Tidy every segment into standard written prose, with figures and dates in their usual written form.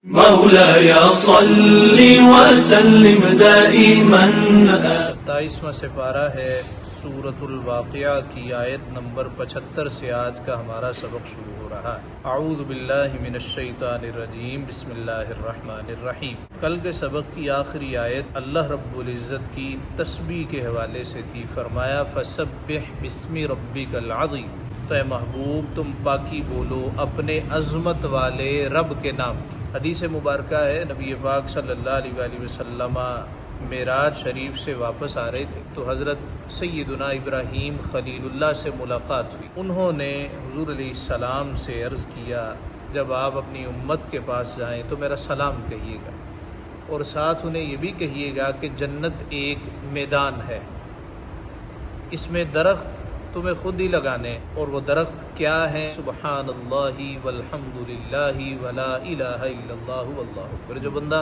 مولاي صل وسلم دائما 27واں سپارہ ہے سورۃ الواقعہ کی آیت نمبر 75 سے آج کا ہمارا سبق شروع ہو رہا ہے۔ اعوذ باللہ من الشیطان الرجیم، بسم اللہ الرحمن الرحیم۔ کل کے سبق کی آخری آیت اللہ رب العزت کی تسبیح کے حوالے سے تھی۔ فرمایا فسبح باسم ربک العظیم، تو اے محبوب تم پاکی بولو اپنے عظمت والے رب کے نام کی۔ حدیث مبارکہ ہے، نبی پاک صلی اللہ علیہ وآلہ وسلم معراج شریف سے واپس آ رہے تھے تو حضرت سیدنا ابراہیم خلیل اللہ سے ملاقات ہوئی۔ انہوں نے حضور علیہ السلام سے عرض کیا جب آپ اپنی امت کے پاس جائیں تو میرا سلام کہیے گا، اور ساتھ انہیں یہ بھی کہیے گا کہ جنت ایک میدان ہے، اس میں درخت تمہیں خود ہی لگانے، اور وہ درخت کیا ہیں؟ سبحان اللہ والحمد للہ ولا الہ الا اللہ واللہ اکبر۔ جو بندہ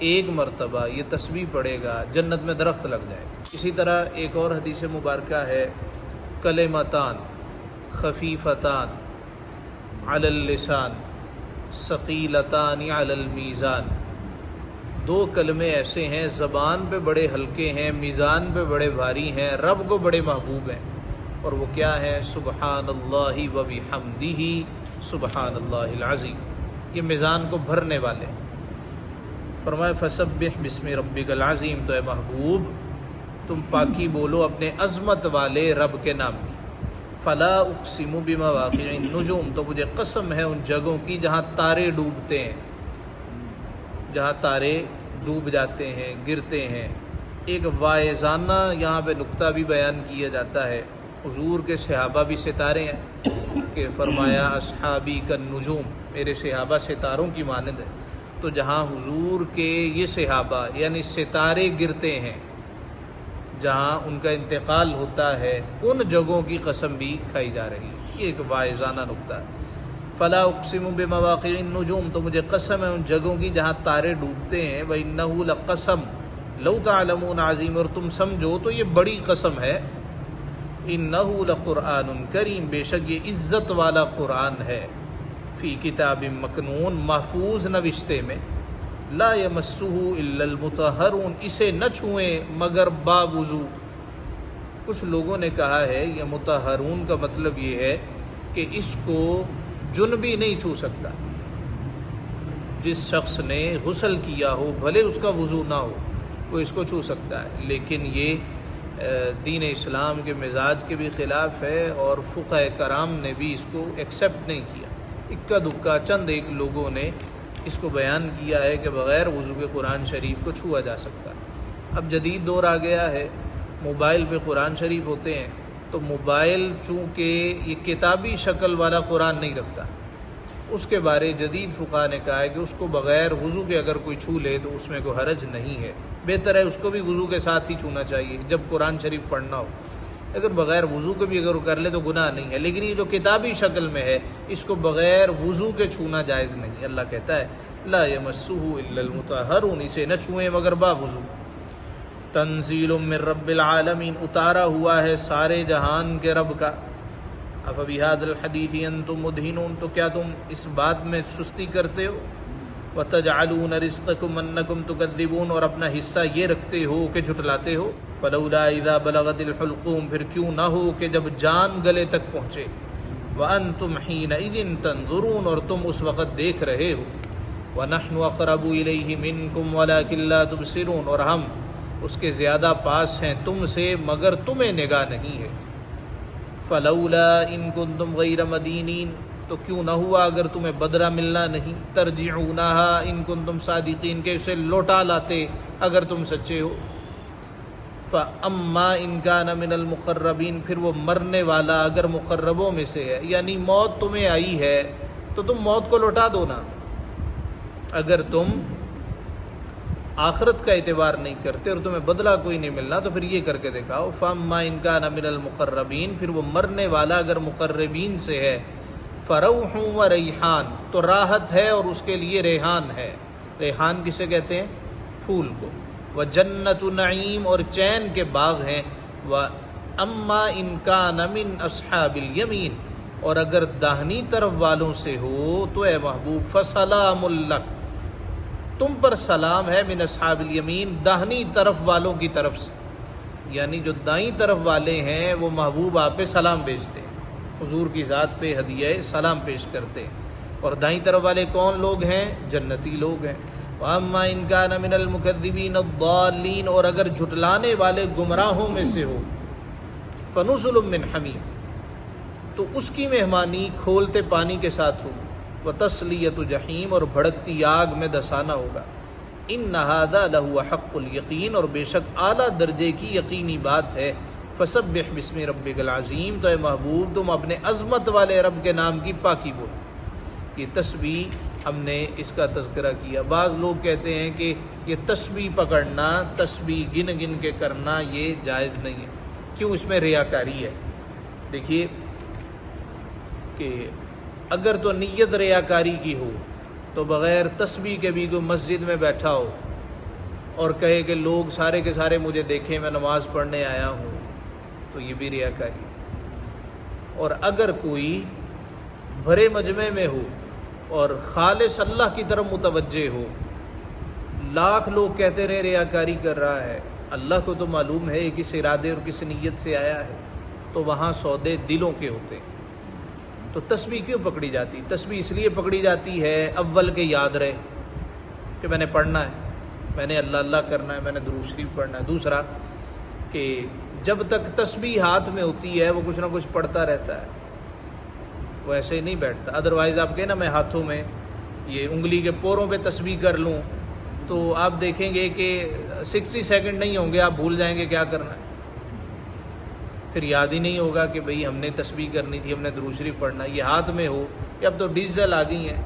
ایک مرتبہ یہ تسبیح پڑھے گا جنت میں درخت لگ جائے گا۔ اسی طرح ایک اور حدیث مبارکہ ہے، کلمتان خفیفتان علی اللسان ثقیلتان علی المیزان، دو کلمے ایسے ہیں زبان پہ بڑے ہلکے ہیں، میزان پہ بڑے بھاری ہیں، رب کو بڑے محبوب ہیں، اور وہ کیا ہے؟ سبحان اللہ و بحمدہ سبحان اللہ العظیم۔ یہ میزان کو بھرنے والے۔ فرمایا فسبح باسم ربک العظیم، تو اے محبوب تم پاکی بولو اپنے عظمت والے رب کے نام کی۔ فلا اقسم بمواقع النجوم، تو مجھے قسم ہے ان جگہوں کی جہاں تارے ڈوبتے ہیں، جہاں تارے ڈوب جاتے ہیں، گرتے ہیں۔ ایک واعظانہ یہاں پہ نقطہ بھی بیان کیا جاتا ہے، حضور کے صحابہ بھی ستارے ہیں کہ فرمایا اصحابی کالنجوم، میرے صحابہ ستاروں کی مانند ہے۔ تو جہاں حضور کے یہ صحابہ یعنی ستارے گرتے ہیں، جہاں ان کا انتقال ہوتا ہے، ان جگہوں کی قسم بھی کھائی جا رہی ہے۔ یہ ایک واعظانہ نقطہ ہے۔ فلا اقسم بمواقع النجوم، تو مجھے قسم ہے ان جگہوں کی جہاں تارے ڈوبتے ہیں۔ وَإِنَّهُ لَقَسَمٌ لَوْ تَعْلَمُونَ عَظِيمٌ، اور تم سمجھو تو یہ بڑی قسم ہے۔ انہ لقرآن کریم، بے شک یہ عزت والا قرآن ہے۔ فی کتاب مکنون، محفوظ نوشتے میں۔ لا یمسہ الا المطہرون، اسے نہ چھوئیں مگر باوضو۔ کچھ لوگوں نے کہا ہے یہ مطہرون کا مطلب یہ ہے کہ اس کو جنبی نہیں چھو سکتا۔ جس شخص نے غسل کیا ہو بھلے اس کا وضو نہ ہو وہ اس کو چھو سکتا ہے، لیکن یہ دین اسلام کے مزاج کے بھی خلاف ہے، اور فقہ کرام نے بھی اس کو ایکسیپٹ نہیں کیا۔ اکا دکا چند ایک لوگوں نے اس کو بیان کیا ہے کہ بغیر وضو کے قرآن شریف کو چھوا جا سکتا ہے۔ اب جدید دور آ گیا ہے، موبائل پہ قرآن شریف ہوتے ہیں، تو موبائل چونکہ یہ کتابی شکل والا قرآن نہیں رکھتا، اس کے بارے جدید فقہ نے کہا ہے کہ اس کو بغیر وضو کے اگر کوئی چھو لے تو اس میں کوئی حرج نہیں ہے، بہتر ہے اس کو بھی وضو کے ساتھ ہی چھونا چاہیے جب قرآن شریف پڑھنا ہو۔ اگر بغیر وضو کے بھی اگر کر لے تو گناہ نہیں ہے، لیکن یہ جو کتابی شکل میں ہے اس کو بغیر وضو کے چھونا جائز نہیں۔ اللہ کہتا ہے لا یمسہ الا المطہرون، اسے نہ چھوئیں مگر باوضو۔ تنزیل من رب العالمین، اتارا ہوا ہے سارے جہان کے رب کا۔ افبہذا الحدیث انتم مدہنون، تو کیا تم اس بات میں سستی کرتے ہو؟ وَتَجْعَلُونَ رِزْقَكُمْ أَنَّكُمْ تُكَذِّبُونَ، اور اپنا حصہ یہ رکھتے ہو کہ جھٹلاتے ہو۔ فَلَوْلَا إِذَا بَلَغَتِ الْحُلْقُومَ، پھر کیوں نہ ہو کہ جب جان گلے تک پہنچے۔ وَأَنْتُمْ حِينَئِذٍ تَنظُرُونَ، اور تم اس وقت دیکھ رہے ہو۔ وَنَحْنُ أَقْرَبُ إِلَيْهِ مِنْكُمْ وَلَكِنْ لَا تُبْصِرُونَ، اور ہم اس کے زیادہ پاس ہیں تم سے مگر تمہیں نگاہ نہیں ہے۔ فَلَوْلَا إِن كُنْتُمْ غَيْرَ مَدِينِينَ، تو کیوں نہ ہوا اگر تمہیں بدلہ ملنا نہیں۔ ترجعونہا ان کنتم صادقین، کہ اسے لوٹا لاتے اگر تم سچے ہو۔ فاما ان کان من المقربین، پھر وہ مرنے والا اگر مقربوں میں سے ہے، یعنی موت تمہیں آئی ہے تو تم موت کو لوٹا دو نا۔ اگر تم آخرت کا اعتبار نہیں کرتے اور تمہیں بدلہ کوئی نہیں ملنا تو پھر یہ کر کے دکھاؤ۔ فاما ان کان من المقربین، پھر وہ مرنے والا اگر مقربین سے ہے، فروح و ریحان، تو راحت ہے اور اس کے لیے ریحان ہے۔ ریحان کسے کہتے ہیں؟ پھول کو۔ وہ جنت نعیم، اور چین کے باغ ہیں۔ وہ اما ان کان من اصحاب الیمین، اور اگر داہنی طرف والوں سے ہو تو اے محبوب فسلام لک، تم پر سلام ہے من اصحاب الیمین، داہنی طرف والوں کی طرف سے، یعنی جو دائیں طرف والے ہیں وہ محبوب آپ پہ سلام بھیجتے ہیں، حضور کی ذات پہ ہدیہ سلام پیش کرتے ہیں۔ اور دائیں طرف والے کون لوگ ہیں؟ جنتی لوگ ہیں۔ وَأَمَّا إِن كَانَ مِنَ الْمُكَذِّبِينَ الضَّالِّينَ، اور اگر جھٹلانے والے گمراہوں میں سے ہو، فَنُزُلٌ مِّنْ حَمِيمٍ، تو اس کی مہمانی کھولتے پانی کے ساتھ ہوگی، وَتَصْلِيَةُ جَحِيمٍ، اور بھڑکتی آگ میں دسانا ہوگا۔ إِنَّ هَذَا لَهُوَ حَقُّ الْيَقِينِ، اور بے شک اعلیٰ درجے کی یقینی بات ہے۔ فَسَبِّحْ بِاسْمِ رَبِّكَ الْعَظِيمِ، تو اے محبوب تم اپنے عظمت والے رب کے نام کی پاکی بولو۔ یہ تسبیح ہم نے اس کا تذکرہ کیا۔ بعض لوگ کہتے ہیں کہ یہ تسبیح پکڑنا، تسبیح گن گن کے کرنا یہ جائز نہیں ہے، کیوں؟ اس میں ریاکاری ہے۔ دیکھیے کہ اگر تو نیت ریاکاری کی ہو تو بغیر تسبیح کے بھی کوئی مسجد میں بیٹھا ہو اور کہے کہ لوگ سارے کے سارے مجھے دیکھیں میں نماز پڑھنے آیا ہوں، تو یہ بھی ریاکاری ہے۔ اور اگر کوئی بھرے مجمع میں ہو اور خالص اللہ کی طرف متوجہ ہو، لاکھ لوگ کہتے رہے ریاکاری کر رہا ہے، اللہ کو تو معلوم ہے کس ارادے اور کس نیت سے آیا ہے، تو وہاں سودے دلوں کے ہوتے ہیں۔ تو تسبیح کیوں پکڑی جاتی؟ تسبیح اس لیے پکڑی جاتی ہے اول کے یاد رہے کہ میں نے پڑھنا ہے، میں نے اللہ اللہ کرنا ہے، میں نے درود شریف پڑھنا ہے۔ دوسرا کہ جب تک تسبیح ہاتھ میں ہوتی ہے وہ کچھ نہ کچھ پڑھتا رہتا ہے، وہ ایسے ہی نہیں بیٹھتا۔ ادروائز آپ کہیں نا میں ہاتھوں میں یہ انگلی کے پوروں پہ تسبیح کر لوں تو آپ دیکھیں گے کہ 60 سیکنڈ نہیں ہوں گے، آپ بھول جائیں گے کیا کرنا ہے، پھر یاد ہی نہیں ہوگا کہ بھئی ہم نے تسبیح کرنی تھی، ہم نے درود شریف پڑھنا۔ یہ ہاتھ میں ہو، کہ اب تو ڈیجیٹل آ گئی ہیں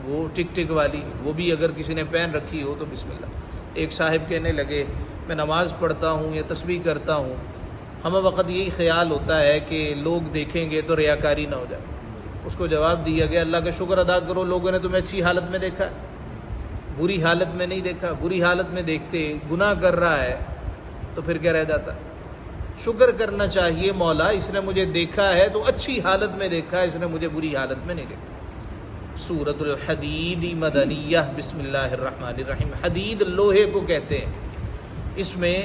وہ ٹک ٹک والی، وہ بھی اگر کسی نے پہن رکھی ہو تو بسم اللہ۔ ایک صاحب کہنے لگے میں نماز پڑھتا ہوں یا تسبیح کرتا ہوں، ہمیں وقت یہی خیال ہوتا ہے کہ لوگ دیکھیں گے تو ریاکاری نہ ہو جائے۔ اس کو جواب دیا گیا اللہ کا شکر ادا کرو، لوگوں نے تمہیں اچھی حالت میں دیکھا ہے، بری حالت میں نہیں دیکھا۔ بری حالت میں دیکھتے گناہ کر رہا ہے تو پھر کیا رہ جاتا؟ شکر کرنا چاہیے، مولا اس نے مجھے دیکھا ہے تو اچھی حالت میں دیکھا ہے، اس نے مجھے بری حالت میں نہیں دیکھا۔ سورۃ الحدید مدنیہ، بسم اللہ الرحمن الرحیم۔ حدید لوہے کو کہتے ہیں۔ اس میں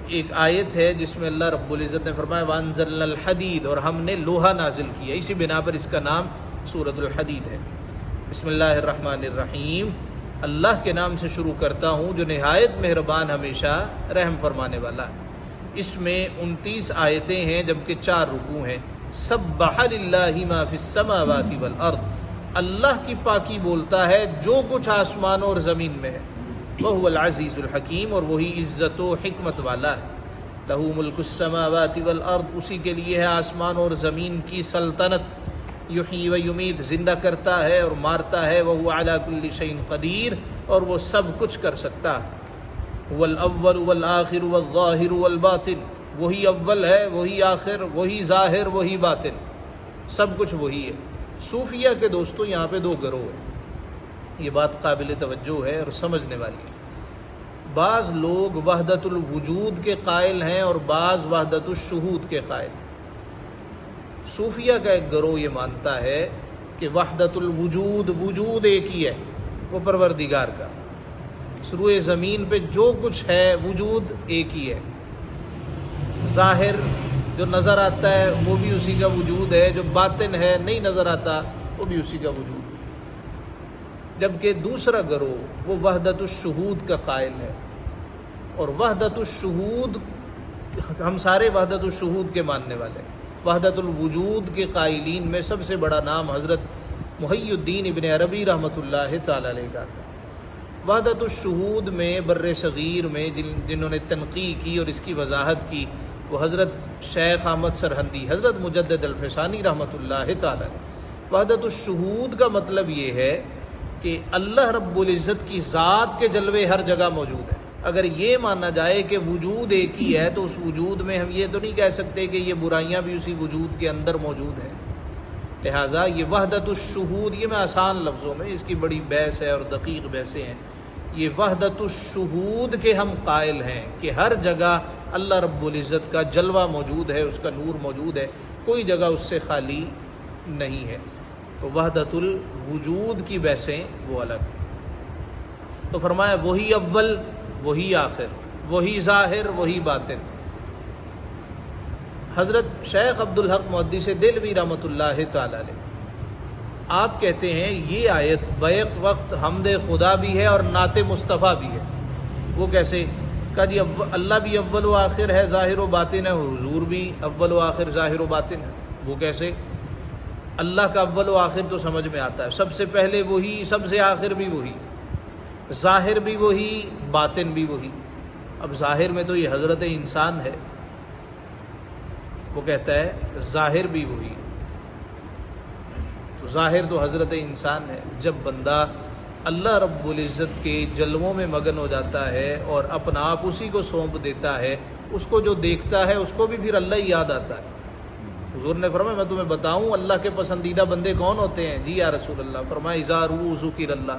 ایک آیت ہے جس میں اللہ رب العزت نے فرمایا وَأَنزَلْنَا الْحَدِيدَ، اور ہم نے لوہا نازل کیا، اسی بنا پر اس کا نام سورۃ الحدید ہے۔ بسم اللہ الرحمن الرحیم، اللہ کے نام سے شروع کرتا ہوں جو نہایت مہربان ہمیشہ رحم فرمانے والا ہے۔ اس میں 29 آیتیں ہیں جبکہ 4 رکوع ہیں۔ سبح للہ ما فی السماوات والارض، اللہ کی پاکی بولتا ہے جو کچھ آسمانوں اور زمین میں ہے۔ وَهُوَ الْعَزِيزُ الْحَكِيمُ، اور وہی عزت و حکمت والا ہے۔ لَهُ مُلْكُ السَّمَاوَاتِ وَالْأَرْضِ، اسی کے لیے ہے آسمان اور زمین کی سلطنت۔ یحیی و یمیت، زندہ کرتا ہے اور مارتا ہے۔ وَهُوَ عَلَى كُلِّ شَيْءٍ قَدِيرٌ، اور وہ سب کچھ کر سکتا ہے۔ هُوَ الْأَوَّلُ وَالْآخِرُ وَالظَّاهِرُ وَالْبَاطِنُ، وہی اول ہے، وہی آخر، وہی ظاہر، وہی باطن، سب کچھ وہی ہے۔ صوفیہ کے دوستوں یہاں پہ 2 گروہ ہیں، یہ بات قابل توجہ ہے اور سمجھنے والی ہے۔ بعض لوگ وحدت الوجود کے قائل ہیں اور بعض وحدت الشہود کے قائل۔ صوفیہ کا ایک گروہ یہ مانتا ہے کہ وحدت الوجود، وجود ایک ہی ہے، وہ پروردگار کا، سروئے زمین پہ جو کچھ ہے وجود ایک ہی ہے۔ ظاہر جو نظر آتا ہے وہ بھی اسی کا وجود ہے، جو باطن ہے نہیں نظر آتا وہ بھی اسی کا وجود ہے۔ جبکہ دوسرا گروہ وہ وحدت الشہود کا قائل ہے، اور وحدت الشہود ہم سارے وحدت الشہود کے ماننے والے ہیں۔ وحدت الوجود کے قائلین میں سب سے بڑا نام حضرت محی الدین ابن عربی رحمۃ اللہ تعالی علیہ کا تھا۔ وحدت الشہود میں بر صغیر میں جنہوں نے تنقیح کی اور اس کی وضاحت کی وہ حضرت شیخ احمد سرہندی، حضرت مجدد الفسانی رحمۃ اللہ تعالی علیہ۔ وحدت الشہود کا مطلب یہ ہے کہ اللہ رب العزت کی ذات کے جلوے ہر جگہ موجود ہیں۔ اگر یہ مانا جائے کہ وجود ایک ہی ہے تو اس وجود میں ہم یہ تو نہیں کہہ سکتے کہ یہ برائیاں بھی اسی وجود کے اندر موجود ہیں۔ لہٰذا یہ وحدت الشہود، یہ میں آسان لفظوں میں، اس کی بڑی بحث ہے اور دقیق بحثیں ہیں، یہ وحدت الشہود کے ہم قائل ہیں کہ ہر جگہ اللہ رب العزت کا جلوہ موجود ہے، اس کا نور موجود ہے، کوئی جگہ اس سے خالی نہیں ہے۔ تو وحدت الوجود کی بحثیں وہ الگ ہیں۔ تو فرمایا وہی اول وہی آخر، وہی ظاہر وہی باطن۔ حضرت شیخ عبدالحق محدث دہلوی رحمۃ اللہ تعالی علیہ آپ کہتے ہیں یہ آیت بیک وقت حمد خدا بھی ہے اور نعت مصطفیٰ بھی ہے۔ وہ کیسے؟ کہا جی اللہ بھی اول و آخر ہے، ظاہر و باطن ہے، حضور بھی اول و آخر ظاہر و باطن ہے۔ وہ کیسے؟ اللہ کا اول و آخر تو سمجھ میں آتا ہے، سب سے پہلے وہی، سب سے آخر بھی وہی، ظاہر بھی وہی، باطن بھی وہی۔ اب ظاہر میں تو یہ حضرت انسان ہے، وہ کہتا ہے ظاہر بھی وہی، تو ظاہر تو حضرت انسان ہے۔ جب بندہ اللہ رب العزت کے جلووں میں مگن ہو جاتا ہے اور اپنا آپ اسی کو سونپ دیتا ہے، اس کو جو دیکھتا ہے اس کو بھی پھر اللہ ہی یاد آتا ہے۔ حضور نے فرمایا میں تمہیں بتاؤں اللہ کے پسندیدہ بندے کون ہوتے ہیں؟ جی یا رسول اللہ۔ فرمایا اذا رؤوا ذکر اللہ،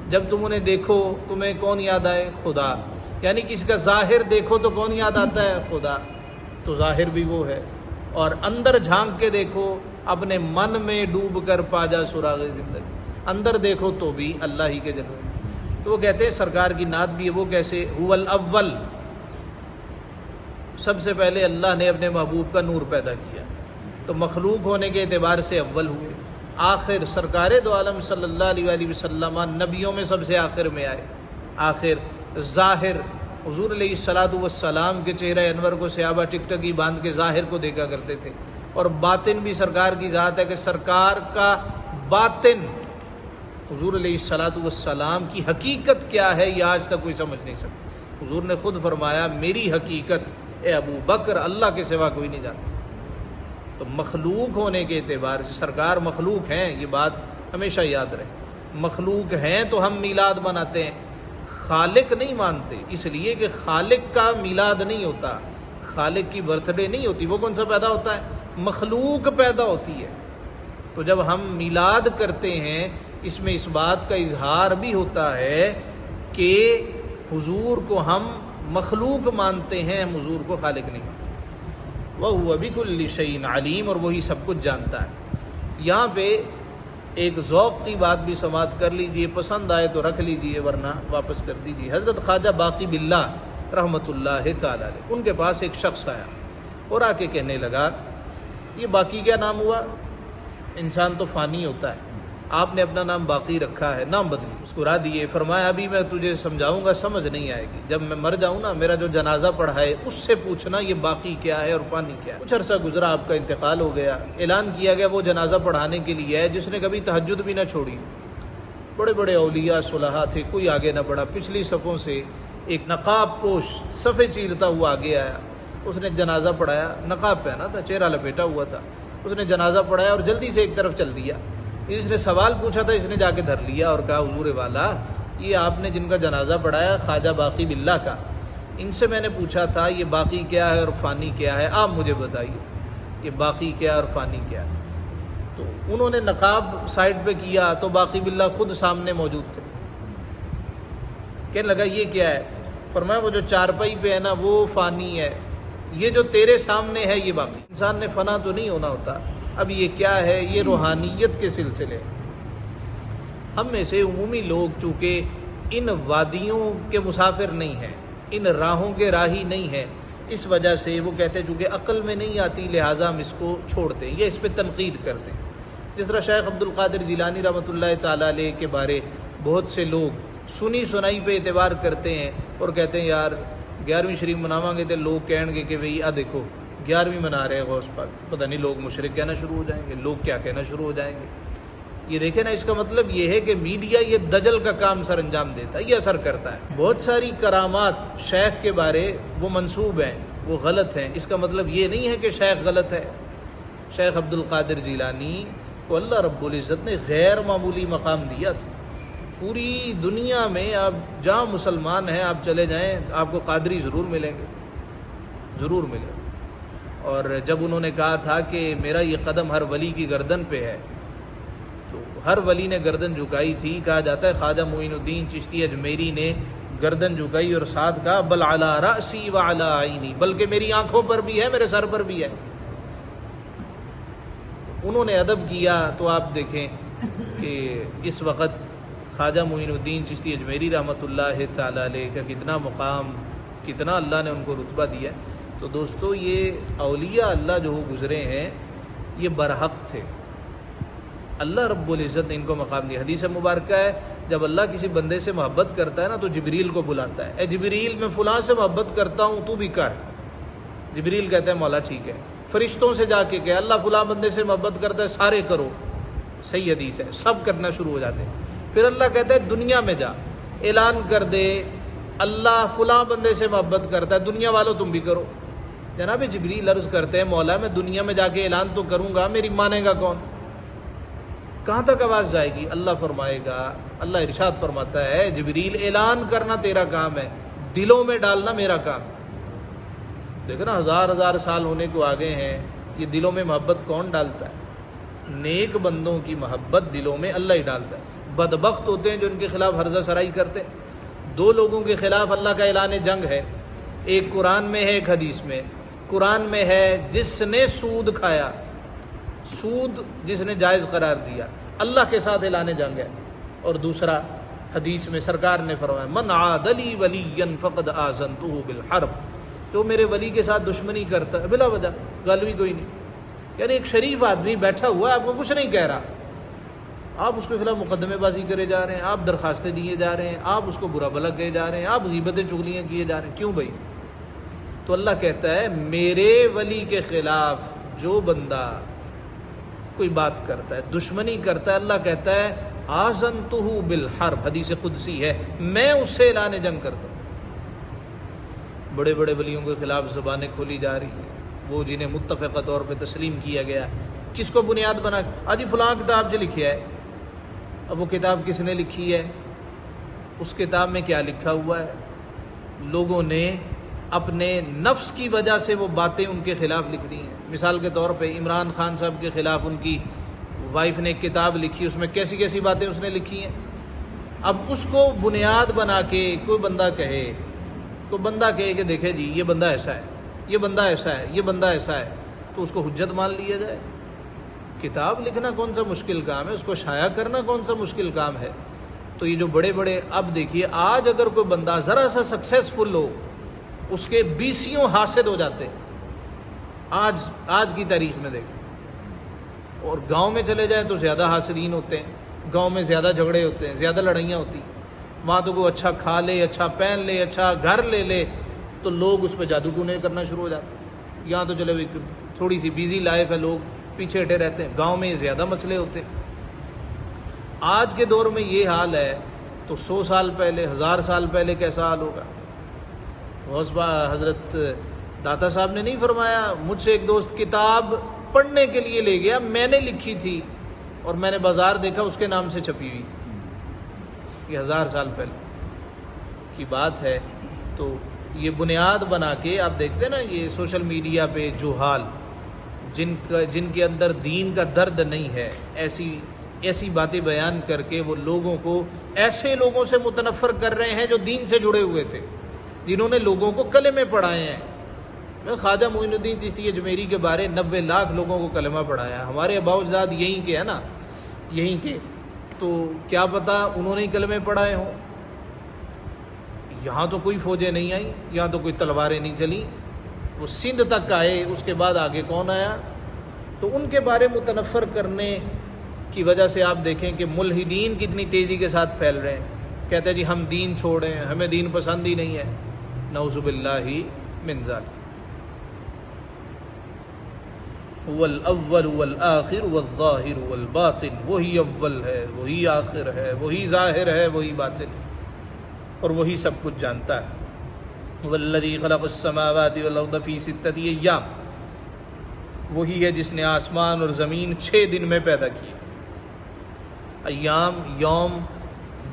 جب تم انہیں دیکھو تمہیں کون یاد آئے؟ خدا۔ یعنی کسی کا ظاہر دیکھو تو کون یاد آتا ہے؟ خدا۔ تو ظاہر بھی وہ ہے، اور اندر جھانک کے دیکھو، اپنے من میں ڈوب کر پا جا سراغ زندگی، اندر دیکھو تو بھی اللہ ہی کے جلوے۔ تو وہ کہتے ہیں سرکار کی نعت بھی ہے، وہ کیسے؟ هو الاول، سب سے پہلے اللہ نے اپنے محبوب کا نور پیدا کیا تو مخلوق ہونے کے اعتبار سے اول ہوئے۔ آخر سرکار دو عالم صلی اللہ علیہ وآلہ وسلم نبیوں میں سب سے آخر میں آئے۔ آخر ظاہر، حضور علیہ الصلوۃ والسلام کے چہرہ انور کو صحابہ ٹکٹکی باندھ کے ظاہر کو دیکھا کرتے تھے، اور باطن بھی سرکار کی ذات ہے کہ سرکار کا باطن، حضور علیہ الصلوۃ والسلام کی حقیقت کیا ہے یہ آج تک کوئی سمجھ نہیں سکتا۔ حضور نے خود فرمایا میری حقیقت اے ابو بکر اللہ کے سوا کوئی نہیں جانتا۔ تو مخلوق ہونے کے اعتبار سے سرکار مخلوق ہیں، یہ بات ہمیشہ یاد رہے۔ مخلوق ہیں تو ہم میلاد مناتے ہیں، خالق نہیں مانتے، اس لیے کہ خالق کا میلاد نہیں ہوتا، خالق کی برتھ ڈے نہیں ہوتی۔ وہ کون سا پیدا ہوتا ہے؟ مخلوق پیدا ہوتی ہے۔ تو جب ہم میلاد کرتے ہیں اس میں اس بات کا اظہار بھی ہوتا ہے کہ حضور کو ہم مخلوق مانتے ہیں، ہم حضور کو خالق نہیں مانتے۔ وَهُوَ بِكُلِّ شَيْءٍ عَلِيمٌ، اور وہی سب کچھ جانتا ہے۔ یہاں پہ ایک ذوق کی بات بھی سماعت کر لیجئے، پسند آئے تو رکھ لیجئے ورنہ واپس کر دیجئے۔ حضرت خواجہ باقی باللہ رحمۃ اللہ تعالی علیہ، ان کے پاس ایک شخص آیا اور آ کے کہنے لگا یہ باقی کیا نام ہوا؟ انسان تو فانی ہوتا ہے، آپ نے اپنا نام باقی رکھا ہے، نام بدلی، مسکرا دیے۔ فرمایا ابھی میں تجھے سمجھاؤں گا، سمجھ نہیں آئے گی، جب میں مر جاؤں نا میرا جو جنازہ پڑھائے اس سے پوچھنا یہ باقی کیا ہے اور فانی کیا ہے۔ کچھ عرصہ گزرا، آپ کا انتقال ہو گیا، اعلان کیا گیا وہ جنازہ پڑھانے کے لیے ہے جس نے کبھی تہجد بھی نہ چھوڑی۔ بڑے بڑے اولیاء صلحاء تھے، کوئی آگے نہ بڑھا، پچھلی صفوں سے ایک نقاب پوش صفے چیرتا ہوا آگے آیا، اس نے جنازہ پڑھایا، نقاب پہنا تھا، چہرہ لپیٹا ہوا تھا، اس نے جنازہ پڑھایا اور جلدی سے ایک طرف چل دیا۔ اس نے سوال پوچھا تھا، اس نے جا کے دھر لیا اور کہا حضور والا یہ آپ نے جن کا جنازہ پڑھایا خواجہ باقی باللہ کا، ان سے میں نے پوچھا تھا یہ باقی کیا ہے اور فانی کیا ہے، آپ مجھے بتائیے یہ باقی کیا ہے اور فانی کیا ہے۔ تو انہوں نے نقاب سائڈ پہ کیا تو باقی باللہ خود سامنے موجود تھے۔ کہنے لگا یہ کیا ہے؟ فرمایا وہ جو چارپائی پہ ہے نا وہ فانی ہے، یہ جو تیرے سامنے ہے یہ باقی۔ انسان نے فنا تو نہیں ہونا ہوتا۔ اب یہ کیا ہے؟ یہ روحانیت کے سلسلے۔ ہم میں سے عمومی لوگ چونکہ ان وادیوں کے مسافر نہیں ہیں، ان راہوں کے راہی نہیں ہیں، اس وجہ سے وہ کہتے ہیں چونکہ عقل میں نہیں آتی لہٰذا ہم اس کو چھوڑ دیں یا اس پہ تنقید کر دیں۔ جس طرح شیخ عبد القادر جیلانی رحمۃ اللہ تعالیٰ علیہ کے بارے بہت سے لوگ سنی سنائی پہ اعتبار کرتے ہیں اور کہتے ہیں یار 11ویں شریف مناواں گے تو لوگ کہیں گے کہ بھئی دیکھو 11ویں منا رہے غوث پاک، پتہ نہیں لوگ مشرک کہنا شروع ہو جائیں گے، لوگ کیا کہنا شروع ہو جائیں گے۔ یہ دیکھیں نا، اس کا مطلب یہ ہے کہ میڈیا یہ دجل کا کام سر انجام دیتا ہے، یہ اثر کرتا ہے۔ بہت ساری کرامات شیخ کے بارے وہ منسوب ہیں، وہ غلط ہیں، اس کا مطلب یہ نہیں ہے کہ شیخ غلط ہے۔ شیخ عبد القادر جیلانی کو اللہ رب العزت نے غیر معمولی مقام دیا تھا۔ پوری دنیا میں آپ جہاں مسلمان ہیں آپ چلے جائیں آپ کو قادری ضرور ملیں گے، ضرور ملیں گے۔ اور جب انہوں نے کہا تھا کہ میرا یہ قدم ہر ولی کی گردن پہ ہے، تو ہر ولی نے گردن جھکائی تھی۔ کہا جاتا ہے خواجہ معین الدین چشتی اجمیری نے گردن جھکائی اور ساتھ کہا بل علی رأسی و علی عینی، بلکہ میری آنکھوں پر بھی ہے، میرے سر پر بھی ہے۔ انہوں نے ادب کیا تو آپ دیکھیں کہ اس وقت خواجہ معین الدین چشتی اجمیری رحمۃ اللہ تعالی علیہ کا کتنا مقام، کتنا اللہ نے ان کو رتبہ دیا ہے۔ تو دوستو یہ اولیاء اللہ جو گزرے ہیں یہ برحق تھے، اللہ رب العزت نے ان کو مقام دیا۔ حدیث مبارکہ ہے جب اللہ کسی بندے سے محبت کرتا ہے نا تو جبریل کو بلاتا ہے، اے جبریل میں فلاں سے محبت کرتا ہوں تو بھی کر۔ جبریل کہتا ہے مولا ٹھیک ہے۔ فرشتوں سے جا کے کہ اللہ فلاں بندے سے محبت کرتا ہے سارے کرو، صحیح حدیث ہے، سب کرنا شروع ہو جاتے ہیں۔ پھر اللہ کہتا ہے دنیا میں جا اعلان کر دے اللہ فلاں بندے سے محبت کرتا ہے، دنیا والوں تم بھی کرو۔ جناب جبریل عرض کرتے ہیں مولا میں دنیا میں جا کے اعلان تو کروں گا، میری مانے گا کون؟ کہاں تک آواز جائے گی؟ اللہ فرمائے گا، اللہ ارشاد فرماتا ہے جبریل اعلان کرنا تیرا کام ہے، دلوں میں ڈالنا میرا کام۔ دیکھو نا ہزار سال ہونے کو آگے ہیں، یہ دلوں میں محبت کون ڈالتا ہے؟ نیک بندوں کی محبت دلوں میں اللہ ہی ڈالتا ہے۔ بدبخت ہوتے ہیں جو ان کے خلاف ہرزہ سرائی کرتے ہیں۔ دو لوگوں کے خلاف اللہ کا اعلان جنگ ہے، ایک قرآن میں ہے ایک حدیث میں۔ قرآن میں ہے جس نے سود کھایا، سود جس نے جائز قرار دیا، اللہ کے ساتھ اعلان جنگ ہے۔ اور دوسرا حدیث میں سرکار نے فرمایا من عاد لی ولیا فقد آذنتہ بالحرب، جو میرے ولی کے ساتھ دشمنی کرتا ہے بلا وجہ، گل بھی کوئی نہیں، یعنی ایک شریف آدمی بیٹھا ہوا ہے آپ کو کچھ نہیں کہہ رہا، آپ اس کے خلاف مقدمے بازی کرے جا رہے ہیں، آپ درخواستیں دیے جا رہے ہیں، آپ اس کو برا بھلا کہے جا رہے ہیں، آپ غیبتیں چغلیاں کیے جا رہے ہیں، کیوں بھائی؟ تو اللہ کہتا ہے میرے ولی کے خلاف جو بندہ کوئی بات کرتا ہے، دشمنی کرتا ہے، اللہ کہتا ہے آذنتہ بالحرب، حدیث قدسی ہے، میں اس سے اعلان جنگ کرتا ہوں۔ بڑے بڑے ولیوں کے خلاف زبانیں کھولی جا رہی ہیں، وہ جنہیں متفقہ طور پہ تسلیم کیا گیا، کس کو بنیاد بنا آج فلاں کتاب جو لکھی ہے، اب وہ کتاب کس نے لکھی ہے، اس کتاب میں کیا لکھا ہوا ہے؟ لوگوں نے اپنے نفس کی وجہ سے وہ باتیں ان کے خلاف لکھ دی ہیں۔ مثال کے طور پہ عمران خان صاحب کے خلاف ان کی وائف نے ایک کتاب لکھی، اس میں کیسی کیسی باتیں اس نے لکھی ہیں۔ اب اس کو بنیاد بنا کے کوئی بندہ کہے کہ دیکھے جی یہ بندہ ایسا ہے، یہ بندہ ایسا ہے، یہ بندہ ایسا ہے، تو اس کو حجت مان لیا جائے۔ کتاب لکھنا کون سا مشکل کام ہے، اس کو شائع کرنا کون سا مشکل کام ہے؟ تو یہ جو بڑے بڑے، اب دیکھیے آج اگر کوئی بندہ ذرا سا سکسیسفل ہو اس کے بیسیوں حاسد ہو جاتے ہیں، آج کی تاریخ میں دیکھیں۔ اور گاؤں میں چلے جائیں تو زیادہ حاسدین ہوتے ہیں، گاؤں میں زیادہ جھگڑے ہوتے ہیں، زیادہ لڑائیاں ہوتی ہیں۔ وہاں تو کوئی اچھا کھا لے، اچھا پہن لے، اچھا گھر لے لے تو لوگ اس پہ جادو ٹونے کرنا شروع ہو جاتے ہیں۔ یہاں تو چلے تھوڑی سی بیزی لائف ہے، لوگ پیچھے ہٹے رہتے ہیں، گاؤں میں زیادہ مسئلے ہوتے ہیں۔ آج کے دور میں یہ حال ہے تو 100 سال پہلے، 1000 سال پہلے کیسا حال ہوگا؟ حضرت داتا صاحب نے نہیں فرمایا مجھ سے ایک دوست کتاب پڑھنے کے لیے لے گیا، میں نے لکھی تھی اور میں نے بازار دیکھا اس کے نام سے چھپی ہوئی تھی۔ یہ 1000 سال پہلے کی بات ہے۔ تو یہ بنیاد بنا کے آپ دیکھتے ہیں نا، یہ سوشل میڈیا پہ جوہال جن کے اندر دین کا درد نہیں ہے، ایسی باتیں بیان کر کے وہ لوگوں کو ایسے لوگوں سے متنفر کر رہے ہیں جو دین سے جڑے ہوئے تھے، جنہوں نے لوگوں کو کلمے پڑھائے ہیں۔ میں خواجہ معین الدین چشتی اجمیری کے بارے 90 لاکھ لوگوں کو کلمہ پڑھایا، ہمارے آباء و اجداد یہیں کے ہیں نا، یہیں کے، تو کیا پتہ انہوں نے ہی کلمے پڑھائے ہوں۔ یہاں تو کوئی فوجیں نہیں آئیں، یہاں تو کوئی تلواریں نہیں چلیں، وہ سندھ تک آئے، اس کے بعد آگے کون آیا؟ تو ان کے بارے متنفر کرنے کی وجہ سے آپ دیکھیں کہ ملحدین کتنی تیزی کے ساتھ پھیل رہے ہیں، کہتے ہیں جی ہم دین چھوڑیں، ہمیں دین پسند ہی نہیں ہے، نعوذ باللہ من ذالک۔ هو الاول والآخر والظاہر والباطن، وہی اول ہے، وہی آخر ہے، وہی ظاہر ہے، وہی باطن، اور وہی سب کچھ جانتا ہے۔ والذی خلق السماوات والارض فی 6 ایام، وہی ہے جس نے آسمان اور زمین 6 دن میں پیدا کی۔ ایام، یوم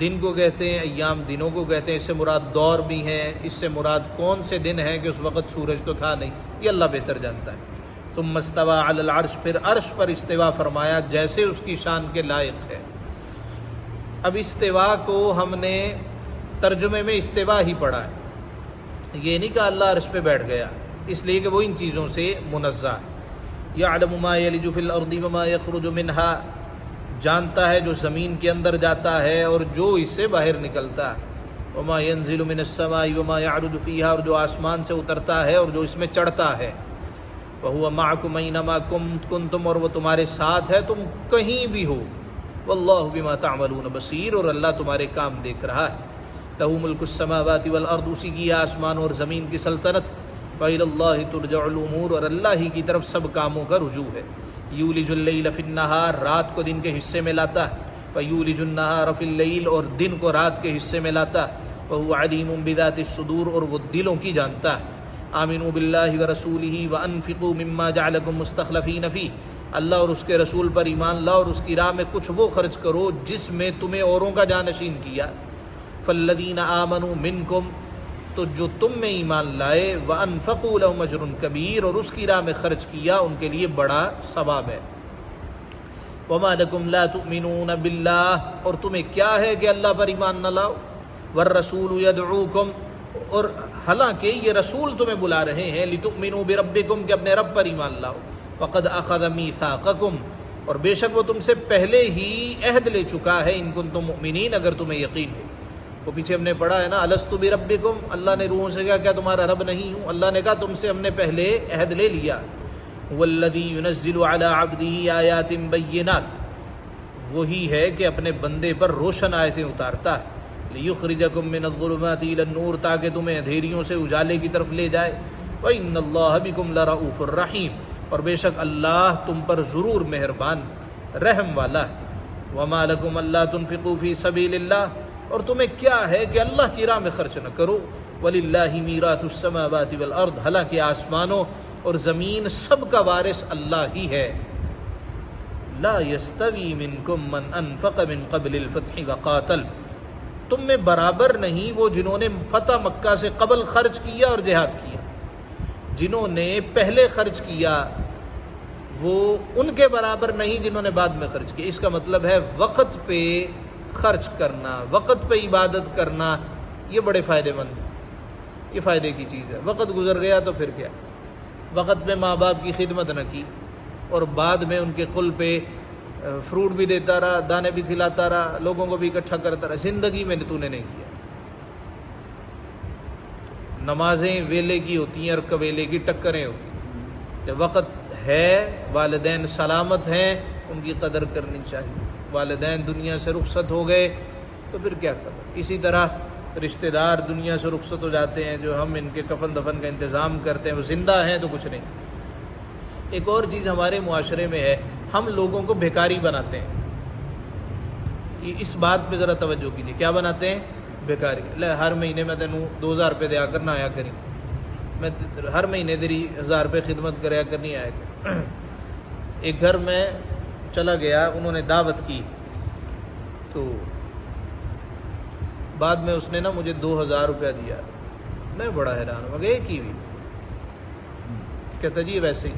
دن کو کہتے ہیں، ایام دنوں کو کہتے ہیں، اس سے مراد دور بھی ہیں، اس سے مراد کون سے دن ہیں کہ اس وقت سورج تو تھا نہیں، یہ اللہ بہتر جانتا ہے۔ ثم استوى علی العرش، پھر عرش پر استوا فرمایا جیسے اس کی شان کے لائق ہے۔ اب استوا کو ہم نے ترجمے میں استوا ہی پڑھا ہے، یہ نہیں کہ اللہ عرش پہ بیٹھ گیا، اس لیے کہ وہ ان چیزوں سے منزہ ہے۔ یعلم ما یلج فی الارض وما یخرج منها، جانتا ہے جو زمین کے اندر جاتا ہے اور جو اس سے باہر نکلتا ہے، وما ينزل من السماء وما يعرج فيها، اور جو آسمان سے اترتا ہے اور جو اس میں چڑھتا ہے، وهو معكم اينما كنتم، اور وہ تمہارے ساتھ ہے تم کہیں بھی ہو، واللہ بما تعملون بصیر، اور اللہ تمہارے کام دیکھ رہا ہے، لہ ملک السماوات والارض، اسی کی ہے آسمان اور زمین کی سلطنت، وإلی اللہ ترجع الامور، اور اللہ ہی کی طرف سب کاموں کا رجوع ہے، یولج اللیل فی النہار، رات کو دن کے حصے میں لاتا ہے، ویولج النہار فی اللیل، اور دن کو رات کے حصے میں لاتا ہے، وہو علیم بذات الصدور، اور وہ دلوں کی جانتا ہے، آمنوا باللہ ورسولہ وانفقوا مما جعلکم مستخلفین فیہ، اللہ اور اس کے رسول پر ایمان لاؤ اور اس کی راہ میں کچھ وہ خرچ کرو جس میں تمہیں اوروں کا جانشین کیا، فالذین آمنوا منکم، تو جو تم میں ایمان لائے، وانفقوا لہم اجر کبیر، اور اس کی راہ میں خرچ کیا ان کے لیے بڑا ثواب ہے، وما لکم لا تؤمنون باللہ، اور تمہیں کیا ہے کہ اللہ پر ایمان نہ لاؤ، والرسول یدعوکم، اور حالانکہ یہ رسول تمہیں بلا رہے ہیں، لتؤمنوا بربکم، کہ اپنے رب پر ایمان لاؤ، وقد اخذ میثاقکم، اور بے شک وہ تم سے پہلے ہی عہد لے چکا ہے، ان کنتم مؤمنین، اگر تمہیں یقین ہو، وہ پیچھے ہم نے پڑھا ہے نا، الست بربکم، اللہ نے روحوں سے کہا کیا تمہارا رب نہیں ہوں، اللہ نے کہا تم سے ہم نے پہلے عہد لے لیا، والذی ينزل علی عبدہ آیات بینات، وہی ہے کہ اپنے بندے پر روشن آیتیں اتارتا ہے، لیخرجکم من الظلمات الی النور، تاکہ تمہیں اندھیریوں سے اجالے کی طرف لے جائے، وان اللہ بکم لرؤوف الرحیم، اور بے شک اللہ تم پر ضرور مہربان رحم والا ہے، وما لکم الا تنفقوا فی سبیل اللہ، اور تمہیں کیا ہے کہ اللہ کی راہ میں خرچ نہ کرو، وللہ میراث السماوات والارض، حالانکہ آسمانوں اور زمین سب کا وارث اللہ ہی ہے، لا یستوی منکم من انفق من قبل الفتح وقاتل، تم میں برابر نہیں وہ جنہوں نے فتح مکہ سے قبل خرچ کیا اور جہاد کیا، جنہوں نے پہلے خرچ کیا وہ ان کے برابر نہیں جنہوں نے بعد میں خرچ کیا، اس کا مطلب ہے وقت پہ خرچ کرنا، وقت پہ عبادت کرنا، یہ بڑے فائدے مند ہے، یہ فائدے کی چیز ہے، وقت گزر گیا تو پھر کیا، وقت پہ ماں باپ کی خدمت نہ کی اور بعد میں ان کے قل پہ فروٹ بھی دیتا رہا، دانے بھی کھلاتا رہا، لوگوں کو بھی اکٹھا کرتا رہا، زندگی میں تو نے نہیں کیا۔ نمازیں ویلے کی ہوتی ہیں اور کویلے کی ٹکریں ہوتی ہیں، جب وقت ہے، والدین سلامت ہیں، ان کی قدر کرنی چاہیے، والدین دنیا سے رخصت ہو گئے تو پھر کیا خبر، اسی طرح رشتہ دار دنیا سے رخصت ہو جاتے ہیں، جو ہم ان کے کفن دفن کا انتظام کرتے ہیں، وہ زندہ ہیں تو کچھ نہیں۔ ایک اور چیز ہمارے معاشرے میں ہے، ہم لوگوں کو بھیکاری بناتے ہیں، اس بات پہ ذرا توجہ کیجیے، کیا بناتے ہیں؟ بھیکاری، لے ہر مہینے میں تینوں 2000 روپے دیا کر نہ آیا کری، میں ہر مہینے تیری 1000 روپے خدمت کریا کر نہیں آیا کر۔ ایک گھر میں چلا گیا، انہوں نے دعوت کی تو بعد میں اس نے نا مجھے 2000 روپیہ دیا، میں بڑا حیران ہو گیا، کی ہوئی؟ کہتا جی ویسے ہی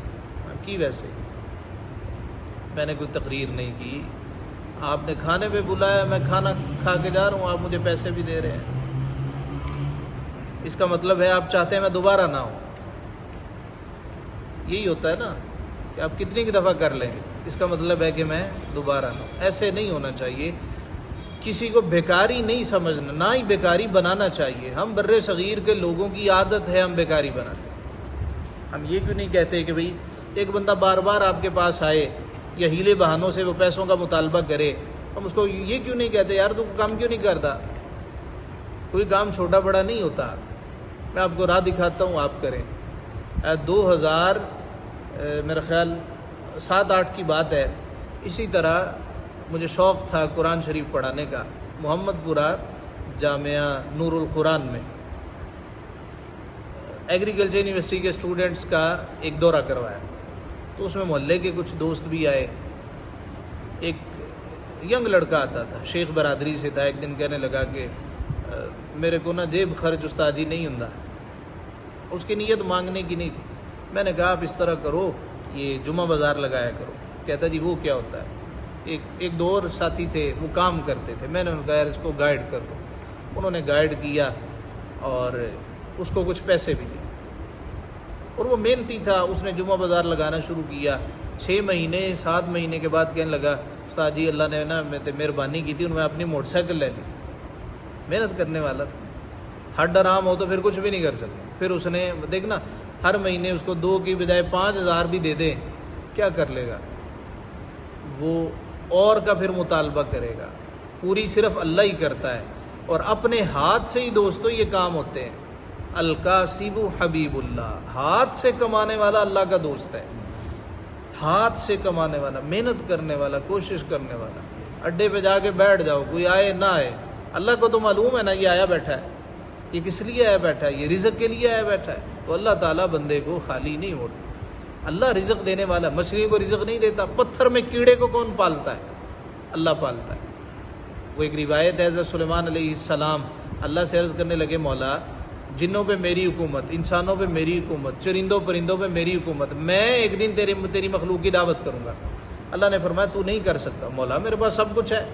کی، ویسے ہی میں نے کوئی تقریر نہیں کی، آپ نے کھانے پہ بلایا، میں کھانا کھا کے جا رہا ہوں، آپ مجھے پیسے بھی دے رہے ہیں، اس کا مطلب ہے آپ چاہتے ہیں میں دوبارہ نہ ہوں، یہی ہوتا ہے نا کہ آپ کتنی کی دفعہ کر لیں گے، اس کا مطلب ہے کہ میں دوبارہ نہ ہوں، ایسے نہیں ہونا چاہیے، کسی کو بیکاری نہیں سمجھنا، نہ ہی بیکاری بنانا چاہیے، ہم بر صغیر کے لوگوں کی عادت ہے ہم بیکاری بناتے ہیں، ہم یہ کیوں نہیں کہتے کہ بھئی ایک بندہ بار بار آپ کے پاس آئے یا ہیلے بہانوں سے وہ پیسوں کا مطالبہ کرے، ہم اس کو یہ کیوں نہیں کہتے یار تو کام کیوں نہیں کرتا، کوئی کام چھوٹا بڑا نہیں ہوتا، میں آپ کو راہ دکھاتا ہوں، آپ کریں۔ 2000 میرا خیال 7-8 کی بات ہے، اسی طرح مجھے شوق تھا قرآن شریف پڑھانے کا، محمد پورہ جامعہ نور القرآن میں ایگریکلچر یونیورسٹی کے اسٹوڈنٹس کا ایک دورہ کروایا، تو اس میں محلے کے کچھ دوست بھی آئے، ایک ینگ لڑکا آتا تھا، شیخ برادری سے تھا، ایک دن کہنے لگا کہ میرے کو نا جیب خرچ استاد جی نہیں ہوں، اس کی نیت مانگنے کی نہیں تھی، میں نے کہا آپ اس طرح کرو، یہ جمعہ بازار لگایا کرو، کہتا جی وہ کیا ہوتا ہے، ایک دو اور ساتھی تھے وہ کام کرتے تھے، میں نے کہا یار اس کو گائیڈ کر دو، انہوں نے گائیڈ کیا اور اس کو کچھ پیسے بھی دیے، اور وہ محنتی تھا، اس نے جمعہ بازار لگانا شروع کیا، 6 مہینے 7 مہینے کے بعد کہنے لگا استاد جی اللہ نے نا مہربانی کی تھی، انہوں نے اپنی موٹر سائیکل لے لی، محنت کرنے والا تھا، ہڈ آرام ہو تو پھر کچھ بھی نہیں کر سکتے، پھر اس نے دیکھنا ہر مہینے اس کو 2 کی بجائے 5,000 بھی دے دے، کیا کر لے گا وہ؟ اور کا پھر مطالبہ کرے گا، پوری صرف اللہ ہی کرتا ہے، اور اپنے ہاتھ سے ہی دوستو یہ کام ہوتے ہیں۔ الکاسب حبیب اللہ، ہاتھ سے کمانے والا اللہ کا دوست ہے، ہاتھ سے کمانے والا، محنت کرنے والا، کوشش کرنے والا۔ اڈے پہ جا کے بیٹھ جاؤ، کوئی آئے نہ آئے، اللہ کو تو معلوم ہے نا یہ آیا بیٹھا ہے، یہ کس لیے آیا بیٹھا ہے، یہ رزق کے لیے آیا بیٹھا ہے، تو اللہ تعالیٰ بندے کو خالی نہیں ہوتا۔ اللہ رزق دینے والا، مچھلیوں کو رزق نہیں دیتا، پتھر میں کیڑے کو کون پالتا ہے؟ اللہ پالتا ہے۔ وہ ایک روایت ہے، حضرت سلیمان علیہ السلام اللہ سے عرض کرنے لگے، مولا جنوں پہ میری حکومت، انسانوں پہ میری حکومت، چرندوں پرندوں پہ میری حکومت، میں ایک دن تیری مخلوق کی دعوت کروں گا۔ اللہ نے فرمایا تو نہیں کر سکتا، مولا میرے پاس سب کچھ ہے،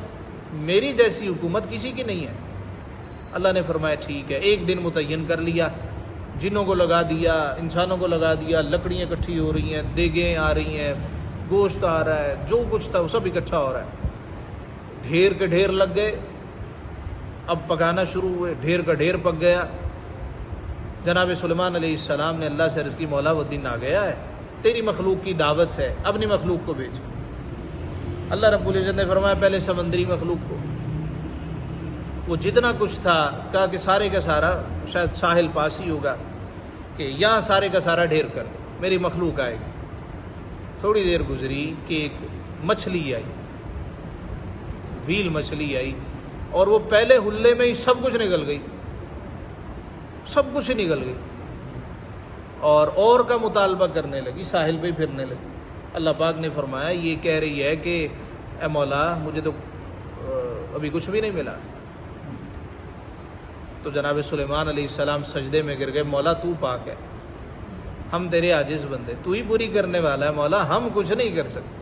میری جیسی حکومت کسی کی نہیں ہے۔ اللہ نے فرمایا ٹھیک ہے، ایک دن متعین کر لیا، جنوں کو لگا دیا، انسانوں کو لگا دیا، لکڑیاں اکٹھی ہو رہی ہیں، دیگیں آ رہی ہیں، گوشت آ رہا ہے، جو کچھ تھا وہ سب اکٹھا ہو رہا ہے، ڈھیر کے ڈھیر لگ گئے، اب پکانا شروع ہوئے، ڈھیر کا ڈھیر پک گیا۔ جناب سلیمان علیہ السلام نے اللہ سے عرض کی، مولا وہ دن آ گیا ہے، تیری مخلوق کی دعوت ہے، اپنی مخلوق کو بھیج۔ اللہ رب العزت نے فرمایا پہلے سمندری مخلوق کو، وہ جتنا کچھ تھا کہا کہ سارے کا سارا شاید ساحل پاس ہی ہوگا کہ یہاں سارے کا سارا ڈھیر کر، میری مخلوق آئے گی۔ تھوڑی دیر گزری کہ ایک مچھلی آئی، ویل مچھلی آئی، اور وہ پہلے حلے میں ہی سب کچھ نکل گئی، سب کچھ نکل گئی، اور کا مطالبہ کرنے لگی، ساحل پہ ہی پھرنے لگی۔ اللہ پاک نے فرمایا یہ کہہ رہی ہے کہ اے مولا مجھے تو ابھی کچھ بھی نہیں ملا۔ تو جناب سلیمان علیہ السلام سجدے میں گر گئے، مولا تو پاک ہے، ہم تیرے عاجز بندے، تو ہی پوری کرنے والا ہے مولا، ہم کچھ نہیں کر سکتے۔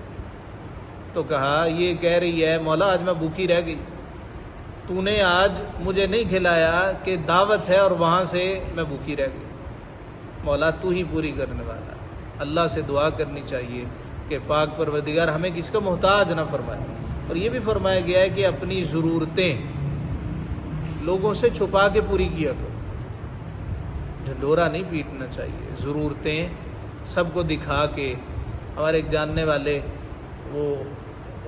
تو کہا یہ کہہ رہی ہے مولا آج میں بھوکی رہ گئی، تو نے آج مجھے نہیں کھلایا کہ دعوت ہے اور وہاں سے میں بھوکی رہ گئی، مولا تو ہی پوری کرنے والا۔ اللہ سے دعا کرنی چاہیے کہ پاک پروردگار ہمیں کس کا محتاج نہ فرمائے۔ اور یہ بھی فرمایا گیا ہے کہ اپنی ضرورتیں لوگوں سے چھپا کے پوری کیا کرو، ڈھنڈورا نہیں پیٹنا چاہیے، ضرورتیں سب کو دکھا کے۔ ہمارے ایک جاننے والے وہ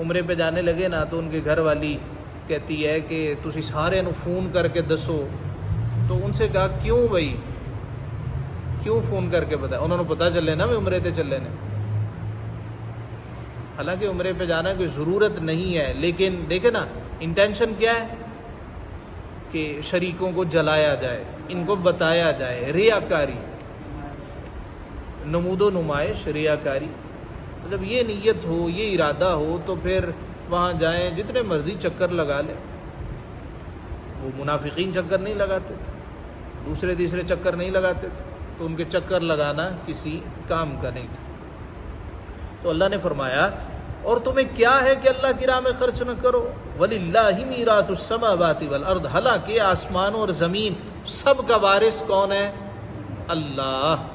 عمرے پہ جانے لگے نا، تو ان کے گھر والی کہتی ہے کہ تسی سارے نو فون کر کے دسو، تو ان سے کہا کیوں بھائی، کیوں فون کر کے بتایا؟ انہوں نے پتا چلے نا میں عمرے تے چلے نے، حالانکہ عمرے پہ جانا کوئی ضرورت نہیں ہے، لیکن دیکھیں نا انٹینشن کیا ہے کہ شریکوں کو جلایا جائے، ان کو بتایا جائے، ریاکاری، نمود و نمائش، ریاکاری۔ تو جب یہ نیت ہو، یہ ارادہ ہو، تو پھر وہاں جائیں، جتنے مرضی چکر لگا لیں۔ وہ منافقین چکر نہیں لگاتے تھے، دوسرے تیسرے چکر نہیں لگاتے تھے، تو ان کے چکر لگانا کسی کام کا نہیں تھا۔ تو اللہ نے فرمایا اور تمہیں کیا ہے کہ اللہ کی راہ میں خرچ نہ کرو؟ وَلِلَّهِ مِيرَاثُ السَّمَاوَاتِ وَالْأَرْضِ، حالانکہ آسمانوں اور زمین سب کا وارث کون ہے؟ اللہ۔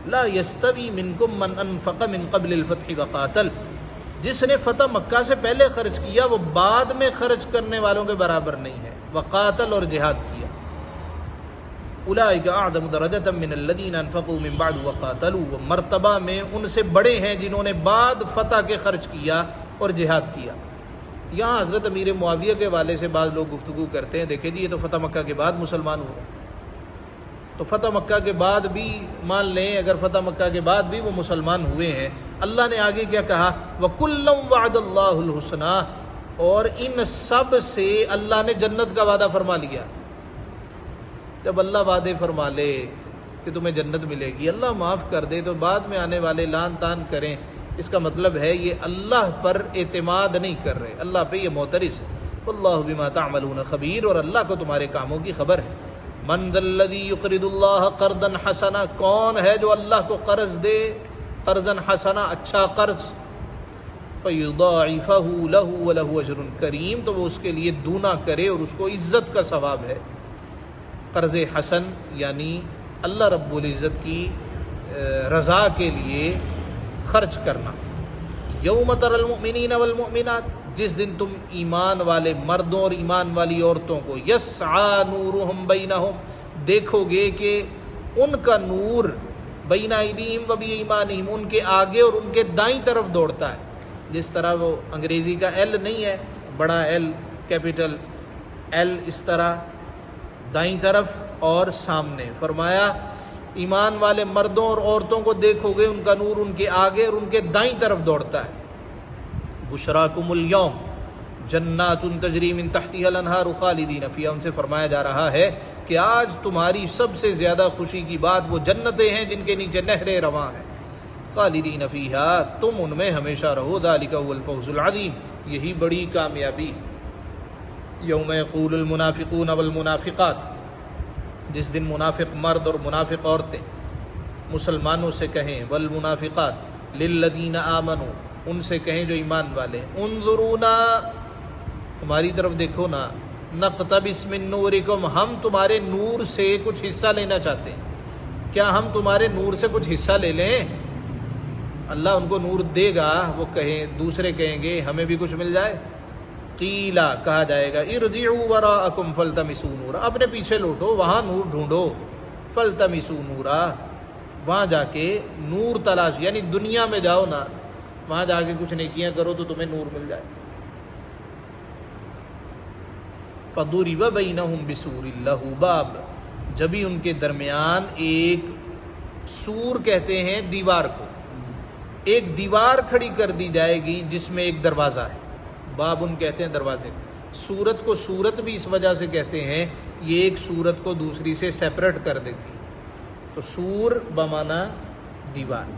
لا يستوی منکم من انفق من قبل الفتح وقاتل، جس نے فتح مکہ سے پہلے خرچ کیا وہ بعد میں خرچ کرنے والوں کے برابر نہیں ہے، وقاتل اور جہاد کیا۔ اولئک اعظم درجۃ من الذین انفقوا من بعد وقاتلوا، وہ مرتبہ میں ان سے بڑے ہیں جنہوں نے بعد فتح کے خرچ کیا اور جہاد کیا۔ یہاں حضرت امیر معاویہ کے والے سے بعض لوگ گفتگو کرتے ہیں، دیکھیں جی یہ تو فتح مکہ کے بعد مسلمان ہوئے، تو فتح مکہ کے بعد بھی مان لیں، اگر فتح مکہ کے بعد بھی وہ مسلمان ہوئے ہیں، اللہ نے آگے کیا کہا؟ وَكُلًّا وَعَدَ اللَّهُ الْحُسْنَىٰ، اور ان سب سے اللہ نے جنت کا وعدہ فرما لیا۔ جب اللہ وعدے فرما لے کہ تمہیں جنت ملے گی، اللہ معاف کر دے، تو بعد میں آنے والے لان تان کریں، اس کا مطلب ہے یہ اللہ پر اعتماد نہیں کر رہے، اللہ پہ یہ معترض ہے۔ وَاللَّهُ بِمَا تَعْمَلُونَ خَبِيرٌ، اور اللہ کو تمہارے کاموں کی خبر ہے۔ من ذا الذی یقرض اللہ قرضا حسنا، کون ہے جو اللہ کو قرض دے، قرضا حسنا، اچھا قرض، فیضاعفہ لہ ولہ اجر کریم، تو وہ اس کے لیے دونا کرے اور اس کو عزت کا ثواب ہے۔ قرض حسن یعنی اللہ رب العزت کی رضا کے لیے خرچ کرنا، یوم تر المؤمنین والمؤمنات، جس دن تم ایمان والے مردوں اور ایمان والی عورتوں کو یسعی نورہم بینہم دیکھو گے کہ ان کا نور بین ایدیہم و بایمانہم ان کے آگے اور ان کے دائیں طرف دوڑتا ہے. جس طرح وہ انگریزی کا ایل نہیں ہے، بڑا ایل کیپٹل ایل، اس طرح دائیں طرف اور سامنے. فرمایا ایمان والے مردوں اور عورتوں کو دیکھو گے ان کا نور ان کے آگے اور ان کے دائیں طرف دوڑتا ہے. بشراکم الیوم جنات تجری من تحتها الانہار خالدین فیہا، ان سے فرمایا جا رہا ہے کہ آج تمہاری سب سے زیادہ خوشی کی بات وہ جنتیں ہیں جن کے نیچے نہریں رواں ہیں. خالدین فیہا، تم ان میں ہمیشہ رہو. ذالک هو الفوز العظیم، یہی بڑی کامیابی. یوم یقول المنافقون والمنافقات، جس دن منافق مرد اور منافق عورتیں مسلمانوں سے کہیں، والمنافقات للذین آمنوا، ان سے کہیں جو ایمان والے، انظرونا ہماری طرف دیکھو نا، نقتبس من نورکم، ہم تمہارے نور سے کچھ حصہ لینا چاہتے ہیں. کیا ہم تمہارے نور سے کچھ حصہ لے لیں؟ اللہ ان کو نور دے گا، وہ کہیں، دوسرے کہیں گے ہمیں بھی کچھ مل جائے. قیلا، کہا جائے گا، ارجعوا وراءکم فالتمسوا نورا، اپنے پیچھے لوٹو، وہاں نور ڈھونڈو. فالتمسوا نورا، وہاں جا کے نور تلاش، یعنی دنیا میں جاؤ نا، وہاں جا کے کچھ نیکیاں کرو تو تمہیں نور مل جائے. فضرب بینہم بسور لہ باب، جبھی ان کے درمیان ایک سور کہتے ہیں دیوار کو، ایک دیوار کھڑی کر دی جائے گی جس میں ایک دروازہ ہے. باب ان کہتے ہیں دروازے. سورت کو سورت بھی اس وجہ سے کہتے ہیں، یہ ایک سورت کو دوسری سے سیپریٹ کر دیتی. تو سور بمانا دیوار.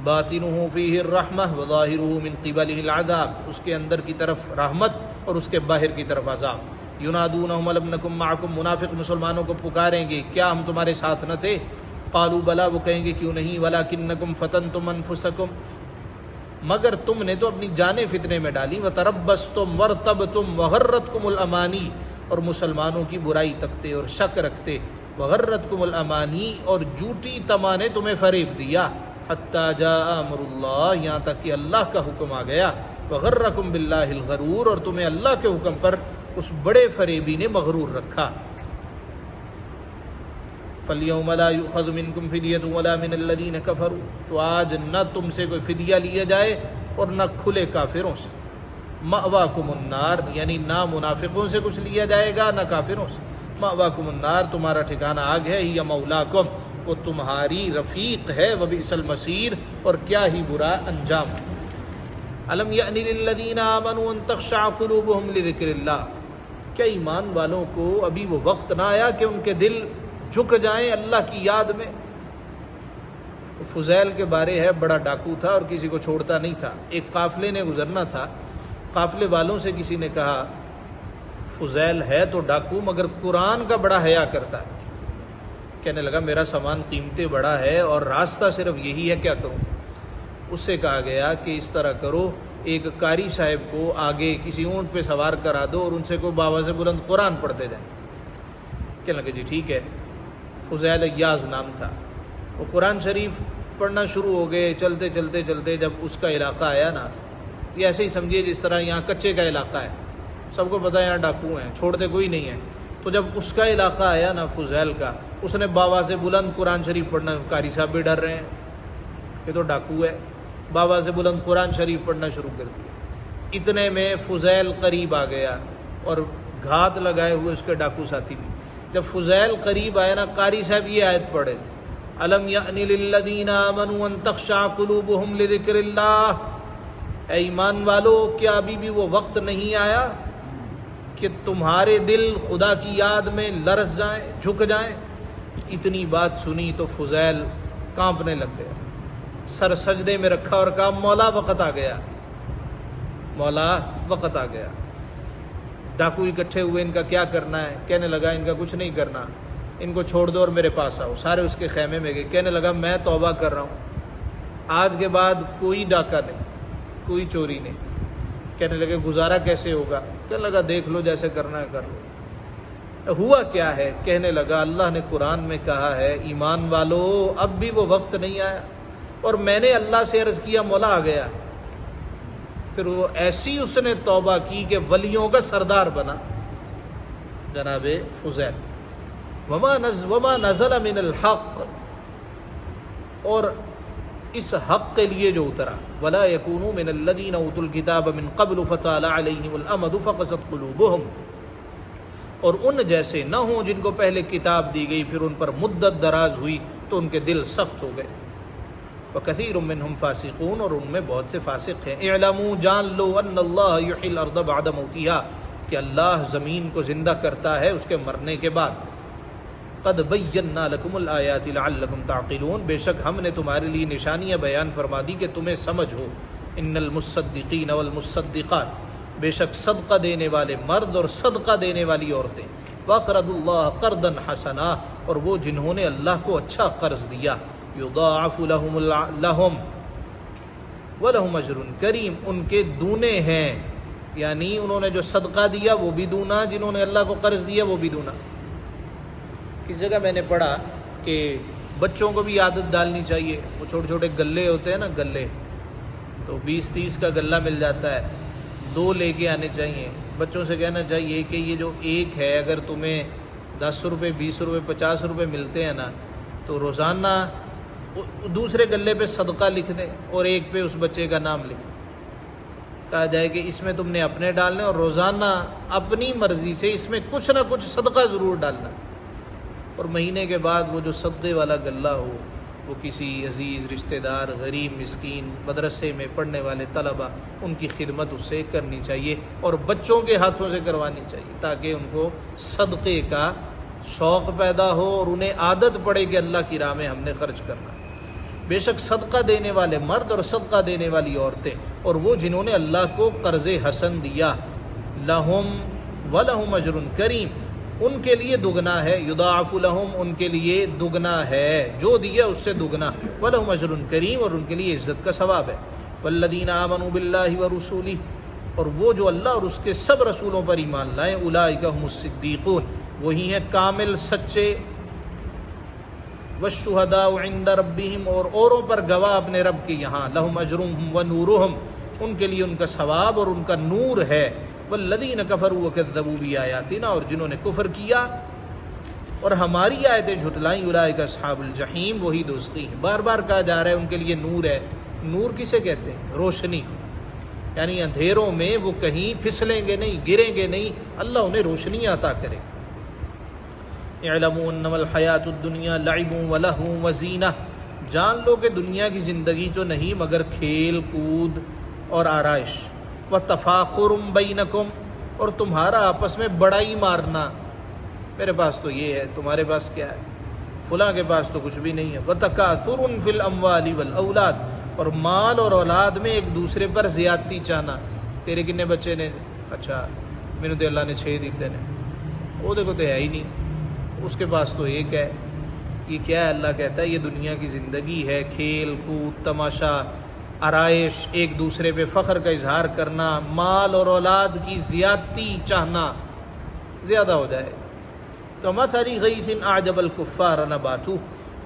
باطنہ فیہ الرحمہ وظاہرہ من قبلہ العذاب، اس کے اندر کی طرف رحمت اور اس کے باہر کی طرف عذاب. ینادونہم الم نکن معکم، منافق مسلمانوں کو پکاریں گے کیا ہم تمہارے ساتھ نہ تھے؟ قالوا بلا، وہ کہیں گے کیوں نہیں، ولکنکم فتنتم انفسکم، مگر تم نے تو اپنی جانیں فتنے میں ڈالی. وتربصتم وارتبتم وغرتکم الامانی، اور مسلمانوں کی برائی تکتے اور شک رکھتے. وغرتکم الامانی، اور جھوٹی تما نے تمہیں فریب دیا. حتی جاء امر اللہ، یہاں تک کہ اللہ کا حکم آ گیا. وغرکم باللہ الغرور، اور تمہیں اللہ کے حکم پر اس بڑے فریبی نے مغرور رکھا. فَالْيَوْمَ لَا يُؤْخَذُ مِنْكُمْ فِدْيَةٌ وَلَا مِنَ الَّذِينَ كَفَرُوا، تو آج نہ تم سے کوئی فدیہ لیا جائے اور نہ کھلے کافروں سے. مأواکم النار، یعنی نہ منافقوں سے کچھ لیا جائے گا نہ کافروں سے. مأواکم النار، تمہارا ٹھکانہ آگ ہے. ہی مولاکم، وہ تمہاری رفیق ہے. وبئس المصیر، اور کیا ہی برا انجام. الم یأن للذین آمنوا ان تخشع قلوبہم لذکر اللہ، کیا ایمان والوں کو ابھی وہ وقت نہ آیا کہ ان کے دل جھک جائیں اللہ کی یاد میں؟ فضیل کے بارے ہے، بڑا ڈاکو تھا اور کسی کو چھوڑتا نہیں تھا. ایک قافلے نے گزرنا تھا، قافلے والوں سے کسی نے کہا فضیل ہے تو ڈاکو مگر قرآن کا بڑا حیا کرتا ہے. کہنے لگا میرا سامان قیمتیں بڑا ہے اور راستہ صرف یہی ہے، کیا کروں؟ اس سے کہا گیا کہ اس طرح کرو، ایک قاری صاحب کو آگے کسی اونٹ پہ سوار کرا دو اور ان سے کوئی باواز بلند قرآن پڑھتے جائیں. کہنے لگے جی ٹھیک ہے. فضیل ایاز نام تھا. وہ قرآن شریف پڑھنا شروع ہو گئے. چلتے چلتے چلتے جب اس کا علاقہ آیا نا، یہ ایسے ہی سمجھیے جس طرح یہاں کچے کا علاقہ ہے، سب کو پتہ ہے یہاں ڈاکو ہیں، چھوڑتے کوئی نہیں ہے. تو جب اس کا علاقہ آیا نا فضیل کا، اس نے باواز بلند قرآن شریف پڑھنا، قاری صاحب بھی ڈر رہے ہیں یہ تو ڈاکو ہے، باواز بلند قرآن شریف پڑھنا شروع کر دیا. اتنے میں فضیل قریب آ گیا اور گھات لگائے ہوئے اس کے ڈاکو ساتھی بھی. جب فضیل قریب آیا نا، قاری صاحب یہ آیت پڑھے تھے، الم یأن للذین آمنوا ان تخشع قلوبہم لذکر اللہ، اے ایمان والو کیا ابھی بھی وہ وقت نہیں آیا کہ تمہارے دل خدا کی یاد میں لرز جائیں، جھک جائیں. اتنی بات سنی تو فضیل کانپنے لگ گیا، سر سجدے میں رکھا اور کہا مولا وقت آ گیا، مولا وقت آ گیا. ڈاکو اکٹھے ہوئے، ان کا کیا کرنا ہے؟ کہنے لگا ان کا کچھ نہیں کرنا، ان کو چھوڑ دو اور میرے پاس آؤ. سارے اس کے خیمے میں گئے. کہنے لگا میں توبہ کر رہا ہوں، آج کے بعد کوئی ڈاکہ نہیں، کوئی چوری نہیں. کہنے لگے گزارا کیسے ہوگا؟ کہنے لگا دیکھ لو جیسے کرنا ہے کر لو. ہوا کیا ہے؟ کہنے لگا اللہ نے قرآن میں کہا ہے ایمان والو اب بھی وہ وقت نہیں آیا. اور میں نے اللہ سے عرض کیا مولا آ گیا. پھر وہ ایسی اس نے توبہ کی کہ ولیوں کا سردار بنا جناب فضیل. وما نزل من الحق، اور اس حق کے لیے جو اترا، ولا يكونوا من الذين اوتوا الكتاب من قبل فطال عليهم الامد فقست قلوبهم، اور ان جیسے نہ ہوں جن کو پہلے کتاب دی گئی پھر ان پر مدت دراز ہوئی تو ان کے دل سخت ہو گئے. وَكَثِيرٌ مِّنْهُمْ فَاسِقُونَ، اور ان میں بہت سے فاسق ہیں. اعلموا، جان لو، ان اللہ یحیی الارض بعد موتها، کہ اللہ زمین کو زندہ کرتا ہے اس کے مرنے کے بعد. قد بینا لکم الآیات لعلکم تعقلون، بے شک ہم نے تمہارے لیے نشانیاں بیان فرما دی کہ تمہیں سمجھ ہو. ان المصدقین والمصدقات، بے شک صدقہ دینے والے مرد اور صدقہ دینے والی عورتیں. وَأَقْرَضُوا اللَّهَ قَرْضًا حَسَنًا، اور وہ جنہوں نے اللہ کو اچھا قرض دیا. یضاعف لہم ولہم اجر کریم، ان کے دونے ہیں، یعنی انہوں نے جو صدقہ دیا وہ بھی دونا، جنہوں نے اللہ کو قرض دیا وہ بھی دونا. کس جگہ میں نے پڑھا کہ بچوں کو بھی عادت ڈالنی چاہیے. وہ چھوٹے چھوٹے گلے ہوتے ہیں نا، گلے، تو 20-30 کا گلہ مل جاتا ہے، 2 لے کے آنے چاہیے. بچوں سے کہنا چاہیے کہ یہ جو ایک ہے، اگر تمہیں 10 روپے 20 روپے 50 روپے ملتے ہیں نا، تو روزانہ دوسرے گلے پہ صدقہ لکھ دیں اور ایک پہ اس بچے کا نام لکھ دیں. کہا جائے کہ اس میں تم نے اپنے ڈالنے اور روزانہ اپنی مرضی سے اس میں کچھ نہ کچھ صدقہ ضرور ڈالنا. اور مہینے کے بعد وہ جو صدقے والا گلہ ہو وہ کسی عزیز رشتہ دار، غریب، مسکین، مدرسے میں پڑھنے والے طلبہ، ان کی خدمت اس سے کرنی چاہیے اور بچوں کے ہاتھوں سے کروانی چاہیے، تاکہ ان کو صدقے کا شوق پیدا ہو اور انہیں عادت پڑے کہ اللہ کی راہ میں ہم نے خرچ کرنا. بے شک صدقہ دینے والے مرد اور صدقہ دینے والی عورتیں، اور وہ جنہوں نے اللہ کو قرض حسن دیا، لہم ولہم اجر کریم، ان کے لیے دگنا ہے. یضاعف لہم، ان کے لیے دگنا ہے، جو دیا اس سے دگنا. ولہم اجر کریم، اور ان کے لیے عزت کا ثواب ہے. والذین آمنوا باللہ ورسولہ، اور وہ جو اللہ اور اس کے سب رسولوں پر ایمان لائیں، اولئک هم الصدیقون، وہی ہیں کامل سچے. والشہداء عند ربہم، اور اوروں پر گواہ اپنے رب کے یہاں. لہم اجرہم ونورہم، ان کے لیے ان کا ثواب اور ان کا نور ہے. والذین کفروا وکذبوا بآیاتنا، اور جنہوں نے کفر کیا اور ہماری آیتیں جھٹلائیں، اولئک اصحاب الجحیم، وہی دوزخی ہیں. بار بار کہا جا رہا ہے ان کے لیے نور ہے. نور کسے کہتے ہیں؟ روشنی کو، یعنی اندھیروں میں وہ کہیں پھسلیں گے نہیں، گریں گے نہیں، اللہ انہیں روشنی عطا کرے. اعلموا انما الحیات الدنیا لعب ولہو وزینہ، جان لو کہ دنیا کی زندگی تو نہیں مگر کھیل کود اور آرائش. وتفاخر بینکم، اور تمہارا آپس میں بڑائی مارنا، میرے پاس تو یہ ہے، تمہارے پاس کیا ہے، فلاں کے پاس تو کچھ بھی نہیں ہے. وتکاثر فی الاموال والاولاد، اور مال اور اولاد میں ایک دوسرے پر زیادتی چاہنا. تیرے کتنے بچے نے؟ اچھا میرے تو اللہ نے 6 دیتے نے، وہ دیکھو تو ہے ہی نہیں، اس کے پاس تو ایک ہے. یہ کیا ہے؟ اللہ کہتا ہے یہ دنیا کی زندگی ہے، کھیل کود، تماشا، آرائش، ایک دوسرے پہ فخر کا اظہار کرنا، مال اور اولاد کی زیادتی چاہنا، زیادہ ہو جائے. کمثل غیث اعجب الکفار نباتہ،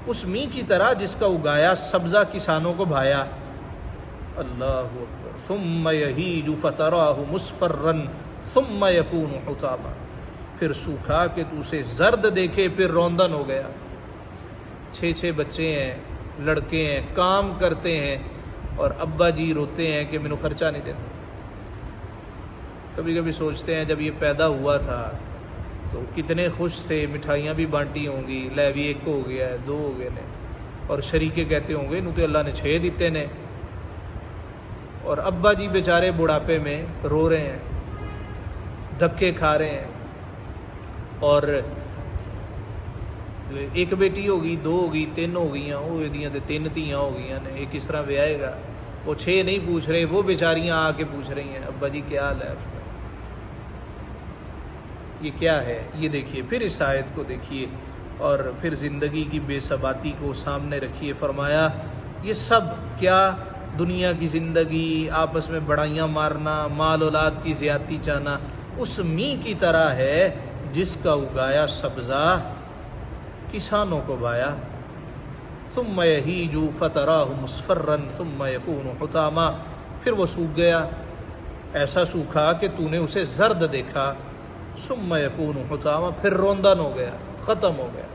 اس می کی طرح جس کا اگایا سبزہ کسانوں کو بھایا. اللہ اکبر. ثم یہیج فتراہ مصفرا ثم یکون حطاما، پھر سوکھا کہ تو اسے زرد دیکھے پھر روندن ہو گیا. 6 بچے ہیں، لڑکے ہیں، کام کرتے ہیں، اور ابا جی روتے ہیں کہ مینوں خرچہ نہیں دیتا. کبھی کبھی سوچتے ہیں جب یہ پیدا ہوا تھا تو کتنے خوش تھے، مٹھائیاں بھی بانٹی ہوں گی، لے بھی 1 ہو گیا ہے، 2 ہو گئے نے، اور شریکے کہتے ہوں گے انہوں تو اللہ نے 6 دیتے نے. اور ابا جی بیچارے بڑھاپے میں رو رہے ہیں، دھکے کھا رہے ہیں، اور 1 بیٹی ہوگی، 2 ہوگی، 3 ہو گئی، وہ یہ 3 تیاں ہو گئی نے، ایک کس طرح بیائے گا. وہ 6 نہیں پوچھ رہے، وہ بیچاریاں آ کے پوچھ رہی ہیں ابا جی کیا حال ہے آپ کا. یہ کیا ہے؟ یہ دیکھیے، پھر اس آیت کو دیکھیے اور پھر زندگی کی بے ثباتی کو سامنے رکھیے. فرمایا یہ سب کیا؟ دنیا کی زندگی، آپس میں بڑائیاں مارنا، مال اولاد کی زیادتی چاہنا، اس می کی طرح ہے جس کا اگایا سبزہ کسانوں کو بایا. ثم یہیج فتراہ مصفرا ثم یکون حطاما، پھر وہ سوکھ گیا ایسا سوکھا کہ تو نے اسے زرد دیکھا، ثم یکون حطاما، پھر روندن ہو گیا، ختم ہو گیا،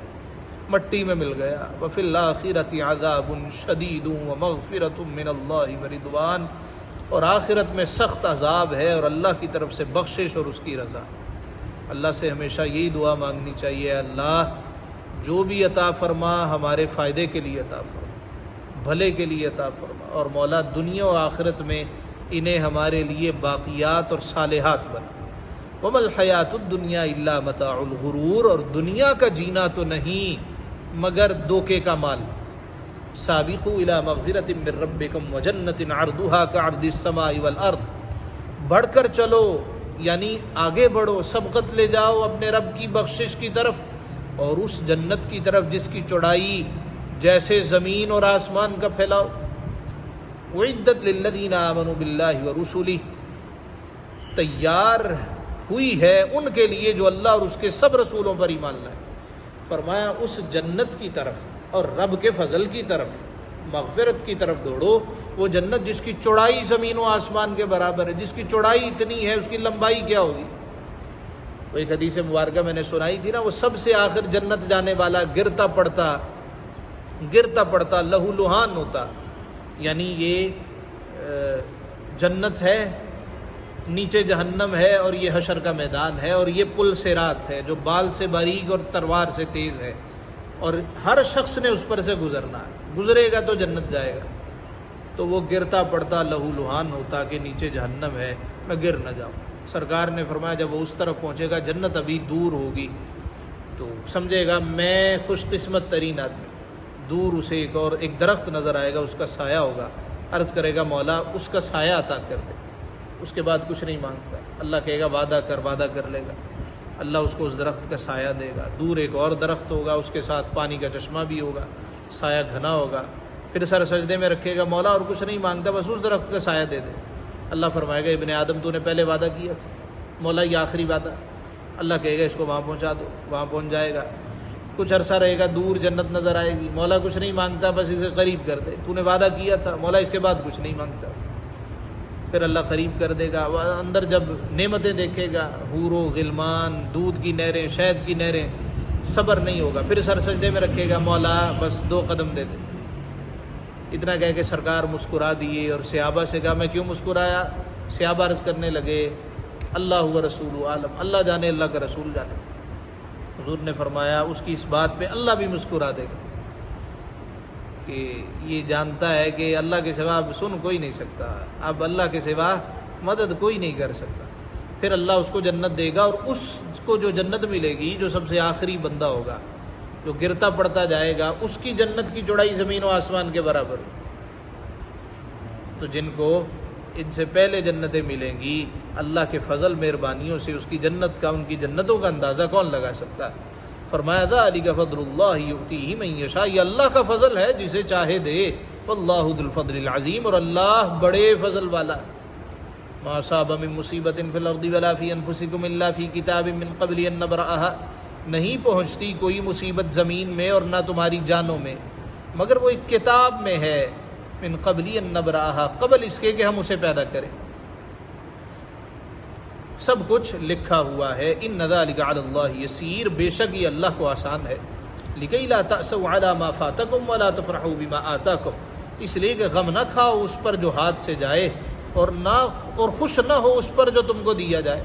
مٹی میں مل گیا۔ وفی الآخرۃ عذاب شدید ومغفرۃ من اللہ ورضوان، اور آخرت میں سخت عذاب ہے اور اللہ کی طرف سے بخشش اور اس کی رضا۔ اللہ سے ہمیشہ یہی دعا مانگنی چاہیے، اللہ جو بھی عطا فرما ہمارے فائدے کے لیے عطا فرما، بھلے کے لیے عطا فرما، اور مولا دنیا و آخرت میں انہیں ہمارے لیے باقیات اور صالحات بنا۔ وَمَا الْحَيَاةُ الدُّنْيَا إِلَّا مَتَاعُ الْغُرُورِ، اور دنیا کا جینا تو نہیں مگر دھوکے کا مال۔ سابقوا إِلَى مَغْفِرَةٍ مِّن رَبِّكُمْ وَجَنَّةٍ عَرْضُهَا كَعَرْضِ السَّمَاءِ وَالْأَرْضِ، بڑھ کر چلو یعنی آگے بڑھو، سبقت لے جاؤ اپنے رب کی بخشش کی طرف اور اس جنت کی طرف جس کی چوڑائی جیسے زمین اور آسمان کا پھیلاؤ۔ اعدت للذین آمنوا باللہ ورسلہ، تیار ہوئی ہے ان کے لیے جو اللہ اور اس کے سب رسولوں پر ایمان لائے۔ فرمایا اس جنت کی طرف اور رب کے فضل کی طرف، مغفرت کی طرف دوڑو، وہ جنت جس کی چوڑائی زمین و آسمان کے برابر ہے، جس کی چوڑائی اتنی ہے اس کی لمبائی کیا ہوگی۔ وہ ایک حدیث مبارکہ میں نے سنائی تھی نا، وہ سب سے آخر جنت جانے والا گرتا پڑتا لہو لہان ہوتا، یعنی یہ جنت ہے، نیچے جہنم ہے، اور یہ حشر کا میدان ہے، اور یہ پل صراط ہے جو بال سے باریک اور تلوار سے تیز ہے، اور ہر شخص نے اس پر سے گزرنا ہے، گزرے گا تو جنت جائے گا۔ تو وہ گرتا پڑتا لہو لہان ہوتا کہ نیچے جہنم ہے، میں گر نہ جاؤں۔ سرکار نے فرمایا جب وہ اس طرف پہنچے گا، جنت ابھی دور ہوگی، تو سمجھے گا میں خوش قسمت ترین آدمی۔ دور اسے ایک درخت نظر آئے گا، اس کا سایہ ہوگا، عرض کرے گا مولا اس کا سایہ عطا کر دے۔ اس کے بعد کچھ نہیں مانگتا، اللہ کہے گا وعدہ کر لے گا، اللہ اس کو اس درخت کا سایہ دے گا۔ دور ایک اور درخت ہوگا، اس کے ساتھ پانی کا چشمہ بھی ہوگا، سایہ گھنا ہوگا، پھر سر سجدے میں رکھے گا، مولا اور کچھ نہیں مانگتا، بس اس درخت کا سایہ دے دے۔ اللہ فرمائے گا ابن آدم تو نے پہلے وعدہ کیا تھا، مولا یہ آخری وعدہ۔ اللہ کہے گا اس کو وہاں پہنچا دو، وہاں پہنچ جائے گا، کچھ عرصہ رہے گا، دور جنت نظر آئے گی، مولا کچھ نہیں مانگتا، بس اسے قریب کر دے، تو نے وعدہ کیا تھا، مولا اس کے بعد کچھ نہیں مانگتا۔ پھر اللہ قریب کر دے گا، اندر جب نعمتیں دیکھے گا، حور و غلمان، دودھ کی نہریں، شہد کی نہریں، صبر نہیں ہوگا، پھر سر سجدے میں رکھے گا، مولا بس 2 قدم دے دے۔ اتنا کہہ کے سرکار مسکرا دیے، اور صحابہ سے کہا میں کیوں مسکرایا؟ صحابہ عرض کرنے لگے اللہ و رسول عالم، اللہ جانے، اللہ کا رسول جانے۔ حضور نے فرمایا اس کی اس بات پہ اللہ بھی مسکرا دے گا کہ یہ جانتا ہے کہ اللہ کے سوا اب سن کوئی نہیں سکتا، اب اللہ کے سوا مدد کوئی نہیں کر سکتا۔ پھر اللہ اس کو جنت دے گا، اور اس کو جو جنت ملے گی، جو سب سے آخری بندہ ہوگا، جو گرتا پڑتا جائے گا، اس کی جنت کی چوڑائی زمین و آسمان کے برابر۔ تو جن کو ان سے پہلے جنتیں ملیں گی، اللہ کے فضل مہربانیوں سے اس کی جنت کا، ان کی جنتوں کا اندازہ کون لگا سکتا ہے؟ فرمایا ذالک فضل اللہ یؤتیہ من یشاء، یہ اللہ کا فضل ہے جسے چاہے دے، واللہ ذو الفضل العظیم، اور اللہ بڑے فضل والا ہے۔ ما اصاب من مصیبت فی الارض ولا فی انفسکم الا فی کتاب من قبل ان نبرأها، نہیں پہنچتی کوئی مصیبت زمین میں اور نہ تمہاری جانوں میں، مگر وہ ایک کتاب میں ہے، من قبل ان نبرأها، قبل اس کے کہ ہم اسے پیدا کریں، سب کچھ لکھا ہوا ہے۔ ان ذلک علی اللہ یسیر، بے شک یہ اللہ کو آسان ہے۔ لکی لا تأسوا علی ما فاتکم ولا تفرحوا بما آتاکم، اس لیے کہ غم نہ کھاؤ اس پر جو ہاتھ سے جائے، اور خوش نہ ہو اس پر جو تم کو دیا جائے۔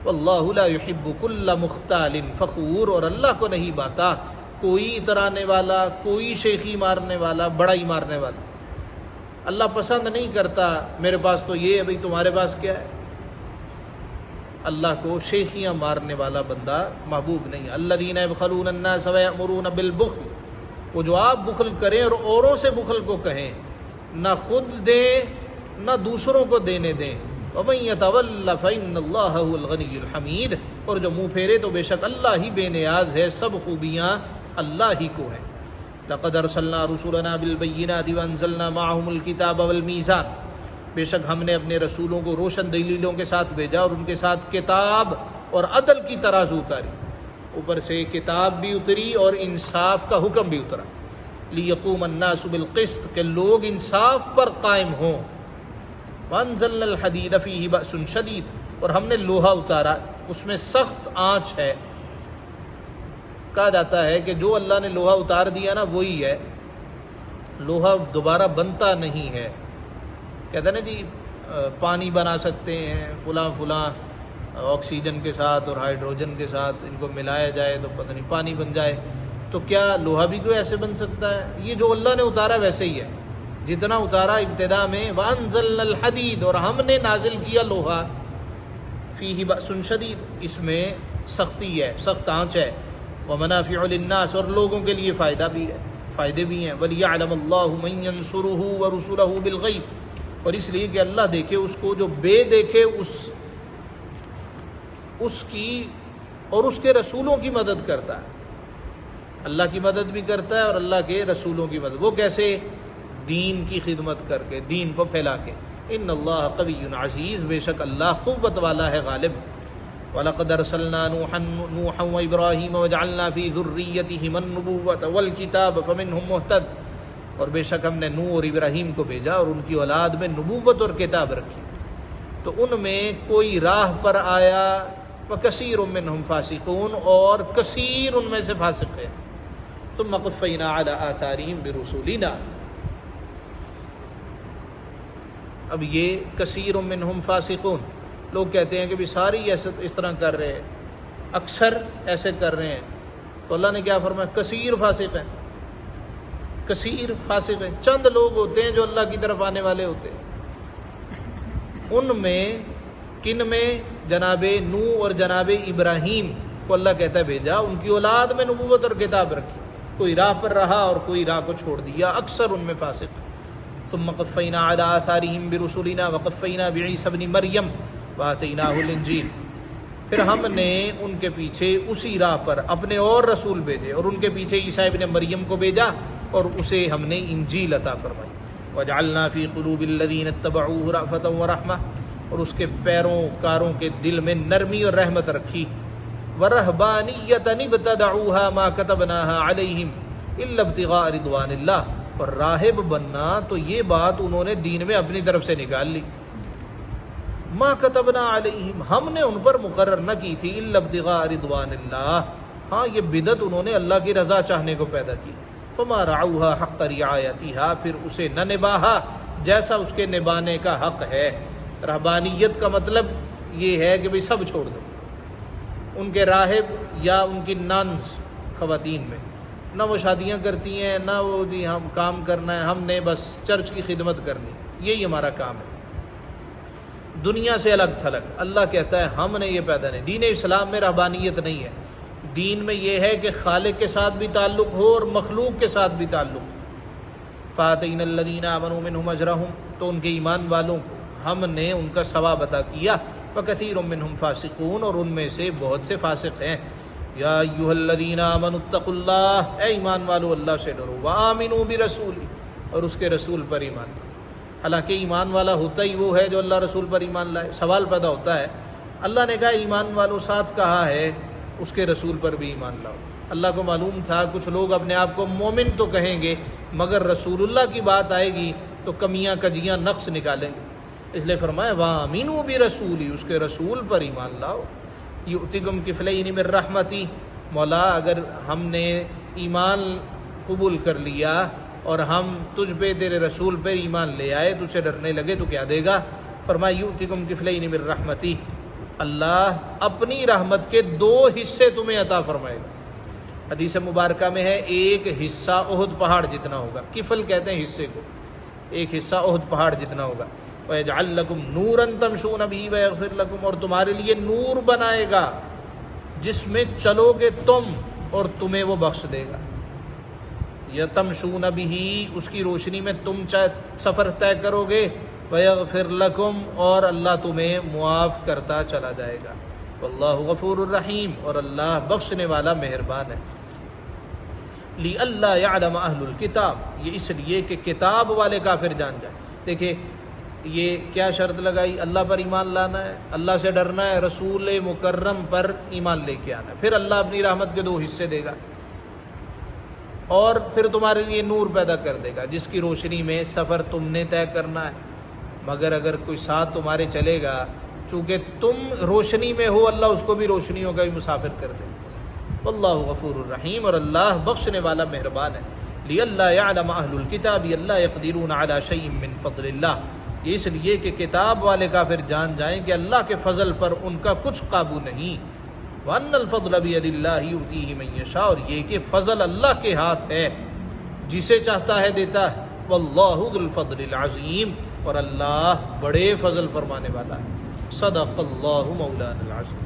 واللہ لا يحب كل مختال فخور، اور اللہ کو نہیں باتا کوئی اترانے والا، کوئی شیخی مارنے والا، بڑائی مارنے والا۔ اللہ پسند نہیں کرتا میرے پاس تو یہ ہے، بھئی تمہارے پاس کیا ہے۔ اللہ کو شیخیاں مارنے والا بندہ محبوب نہیں۔ الذین یبخلون الناس ویأمرون بالبخل، وہ جو آپ بخل کریں اور اوروں سے بخل کو کہیں، نہ خود دیں نہ دوسروں کو دینے دیں۔ وَمَن يَتَوَلَّ فَإِنَّ اللَّهَ هُوَ الْغَنِيُّ الْحَمِيدُ، اور جو منہ پھیرے تو بے شک اللہ ہی بے نیاز ہے، سب خوبیاں اللہ ہی کو ہیں۔ لَقَدْ أَرْسَلْنَا رُسُلَنَا بِالْبَيِّنَاتِ وَأَنزَلْنَا مَعَهُمُ الْكِتَابَ وَالْمِيزَانَ، بے شک ہم نے اپنے رسولوں کو روشن دلیلوں کے ساتھ بھیجا، اور ان کے ساتھ کتاب اور عدل کی ترازو اتاری، اوپر سے کتاب بھی اتری اور انصاف کا حکم بھی اترا۔ لِيَقُومَ النَّاسُ بِالْقِسْطِ، کہ لوگ انصاف پر قائم ہوں۔ وَأَنزَلْنَا الْحَدِيدَ فِيهِ بَأْسٌ شَدِيدٌ، اور ہم نے لوہا اتارا اس میں سخت آنچ ہے۔ کہا جاتا ہے کہ جو اللہ نے لوہا اتار دیا نا وہی ہے، لوہا دوبارہ بنتا نہیں ہے۔ کہتے ہیں نا جی پانی بنا سکتے ہیں فلاں فلاں آکسیجن کے ساتھ اور ہائیڈروجن کے ساتھ، ان کو ملایا جائے تو پتہ نہیں پانی بن جائے، تو کیا لوہا بھی کوئی ایسے بن سکتا ہے؟ یہ جو اللہ نے اتارا ویسے ہی ہے، جتنا اتارا ابتدا میں وَأَنزَلْنَا الْحَدِيدَ، اور ہم نے نازل کیا لوہا، فِيهِ بَأْسٌ شَدِيدٌ، اس میں سختی ہے، سخت آنچ ہے، وَمَنَافِعُ لِلنَّاسِ، اور لوگوں کے لیے فائدہ بھی ہے، فائدے بھی ہیں، وَلِيَعْلَمَ اللَّهُ مَن يَنصُرُهُ وَرُسُلَهُ بِالْغَيْبِ، اور اس لیے کہ اللہ دیکھے اس کو جو بے دیکھے اس کی اور اس کے رسولوں کی مدد کرتا ہے، اللہ کی مدد بھی کرتا ہے اور اللہ کے رسولوں کی مدد۔ وہ کیسے؟ دین کی خدمت کر کے، دین کو پھیلا کے۔ ان اللہ قوی عزیز، بے شک اللہ قوت والا ہے، غالب۔ وَلَقَدْ أَرْسَلْنَا نُوحًا وَإِبْرَاهِيمَ وَجَعَلْنَا فِي ذُرِّيَّتِهِمَا النُّبُوَّةَ وَالْكِتَابَ فَمِنْهُمْ مُهْتَدٍ، اور بے شک ہم نے نوح اور ابراہیم کو بھیجا اور ان کی اولاد میں نبوت اور کتاب رکھی، تو ان میں کوئی راہ پر آیا، وَكَثِيرٌ مِّنْهُمْ فَاسِقُونَ، اور کثیر ان میں سے فاسق ہیں۔ ثُمَّ قَفَّيْنَا عَلَىٰ آثَارِهِمْ بِرُسُلِنَا، اب یہ کثیر منہم فاسقون، لوگ کہتے ہیں کہ بھی ساری اس طرح کر رہے ہیں، اکثر ایسے کر رہے ہیں، تو اللہ نے کیا فرمایا؟ کثیر فاسق ہیں، کثیر فاسق ہیں۔ چند لوگ ہوتے ہیں جو اللہ کی طرف آنے والے ہوتے ہیں، ان میں کن میں؟ جناب نوح اور جناب ابراہیم کو اللہ کہتا ہے بھیجا، ان کی اولاد میں نبوت اور کتاب رکھی، کوئی راہ پر رہا اور کوئی راہ کو چھوڑ دیا، اکثر ان میں فاسق۔ ثم قفینا علی آثارہم برسولنا وقفینا بعیسی ابن مریم وآتیناہ الانجیل، پھر ہم نے ان کے پیچھے اسی راہ پر اپنے اور رسول بھیجے، اور ان کے پیچھے عیسیٰ ابن مریم کو بھیجا اور اسے ہم نے انجیل عطا فرمائی۔ وجعلنا فی قلوب الذین اتبعوہ رأفۃ ورحمہ، اور اس کے پیروکاروں کے دل میں نرمی اور رحمت رکھی۔ وَرَهْبَانِيَّةً ابْتَدَعُوهَا مَا كَتَبْنَاهَا عَلَيْهِمْ إِلَّا ابْتِغَاءَ رِضْوَانِ اللَّهِ، اور راہب بننا تو یہ بات انہوں نے دین میں اپنی طرف سے نکال لی۔ مَا كَتَبْنَا عَلَيْهِمْ، ہم نے ان پر مقرر نہ کی تھی، إِلَّا ابْتِغَاءَ رِضْوَانِ اللَّهِ، ہاں یہ بدعت انہوں نے اللہ کی رضا چاہنے کو پیدا کی۔ فَمَا رَعَوْهَا حَقَّ رِعَایَتِهَا، پھر اسے نہ نباہا جیسا اس کے نبانے کا حق ہے۔ رہبانیت کا مطلب یہ ہے کہ بھئی سب چھوڑ دو، ان کے راہب یا ان کی نانز خواتین میں نہ وہ شادیاں کرتی ہیں، نہ وہ جی ہم کام کرنا ہے، ہم نے بس چرچ کی خدمت کرنی، یہی ہمارا کام ہے، دنیا سے الگ تھلگ۔ اللہ کہتا ہے ہم نے یہ پیدا نہیں، دین اسلام میں رہبانیت نہیں ہے، دین میں یہ ہے کہ خالق کے ساتھ بھی تعلق ہو اور مخلوق کے ساتھ بھی تعلق ہو۔ فَآتَيْنَا الَّذِينَ آمَنُوا مِنْهُمْ أَجْرَهُمْ، تو ان کے ایمان والوں کو ہم نے ان کا ثواب عطا کیا۔ وَكَثِيرٌ مِّنْهُمْ فَاسِقُونَ، اور ان میں سے بہت سے فاسق ہیں۔ یا ایھا الذین آمنوا اتقوا اللہ، اے ایمان والو اللہ سے ڈرو، وآمنوا برسولہ، اور اس کے رسول پر ایمان لاؤ۔ حالانکہ ایمان والا ہوتا ہی وہ ہے جو اللہ رسول پر ایمان لائے۔ سوال پیدا ہوتا ہے، اللہ نے کہا ایمان والوں، ساتھ کہا ہے اس کے رسول پر بھی ایمان لاؤ۔ اللہ کو معلوم تھا کچھ لوگ اپنے آپ کو مومن تو کہیں گے مگر رسول اللہ کی بات آئے گی تو کمیاں کجیاں نقص نکالیں گے، اس لیے فرمایا وَآمِنُوا بِرَسُولِهِ، اس کے رسول پر ایمان لاؤ۔ یؤتکم کفلین من رحمتی، مولا اگر ہم نے ایمان قبول کر لیا اور ہم تجھ پہ تیرے رسول پہ ایمان لے آئے، تجھ سے ڈرنے لگے تو کیا دے گا؟ فرمایا یؤتکم کفلین من رحمتی، اللہ اپنی رحمت کے 2 حصے تمہیں عطا فرمائے گا۔ حدیث مبارکہ میں ہے ایک حصہ احد پہاڑ جتنا ہوگا، کفل کہتے ہیں حصے کو، ایک حصہ احد پہاڑ جتنا ہوگا۔ وَيَجْعَلْ لَكُمْ نُورًا تَمْشُونَ بِهِ وَيَغْفِرْ لَكُمْ، اور تمہارے لیے نور بنائے گا جس میں چلو گے تم اور تمہیں وہ بخش دے گا۔ یَتَمْشُونَ بِهِ، اس کی روشنی میں تم سفر طے کرو گے، وَيَغْفِرْ لَكُمْ، اور اللہ تمہیں معاف کرتا چلا جائے گا۔ وَاللَّهُ غَفُورٌ رَحِيمٌ، اور اللہ بخشنے والا مہربان ہے۔ لِأَلَّا يَعْلَمَ أَهْلُ الْكِتَابِ، یہ اس لیے کہ کتاب والے کافر جان جائیں۔ دیکھیں یہ کیا شرط لگائی؟ اللہ پر ایمان لانا ہے، اللہ سے ڈرنا ہے، رسول مکرم پر ایمان لے کے آنا ہے، پھر اللہ اپنی رحمت کے 2 حصے دے گا، اور پھر تمہارے لیے نور پیدا کر دے گا جس کی روشنی میں سفر تم نے طے کرنا ہے۔ مگر اگر کوئی ساتھ تمہارے چلے گا، چونکہ تم روشنی میں ہو، اللہ اس کو بھی روشنیوں کا بھی مسافر کر دے. واللہ غفور الرحیم، اور اللہ بخشنے والا مہربان ہے. لِأَلَّا يَعْلَمَ أَهْلُ الْكِتَابِ أَلَّا يَقْدِرُونَ عَلَى شَيْءٍ مِّن فَضْلِ اللَّهِ، یہ اس لیے کہ کتاب والے کافر جان جائیں کہ اللہ کے فضل پر ان کا کچھ قابو نہیں. وَأَنَّ الْفَضْلَ بِيَدِ اللَّهِ يُؤْتِيهِ مَن يَشَاءُ، اور یہ کہ فضل اللہ کے ہاتھ ہے، جسے چاہتا ہے دیتا ہے. وَاللَّهُ ذُو الْفَضْلِ الْعَظِيمِ، اور اللہ بڑے فضل فرمانے والا ہے. صدق اللہ مولانا العظیم.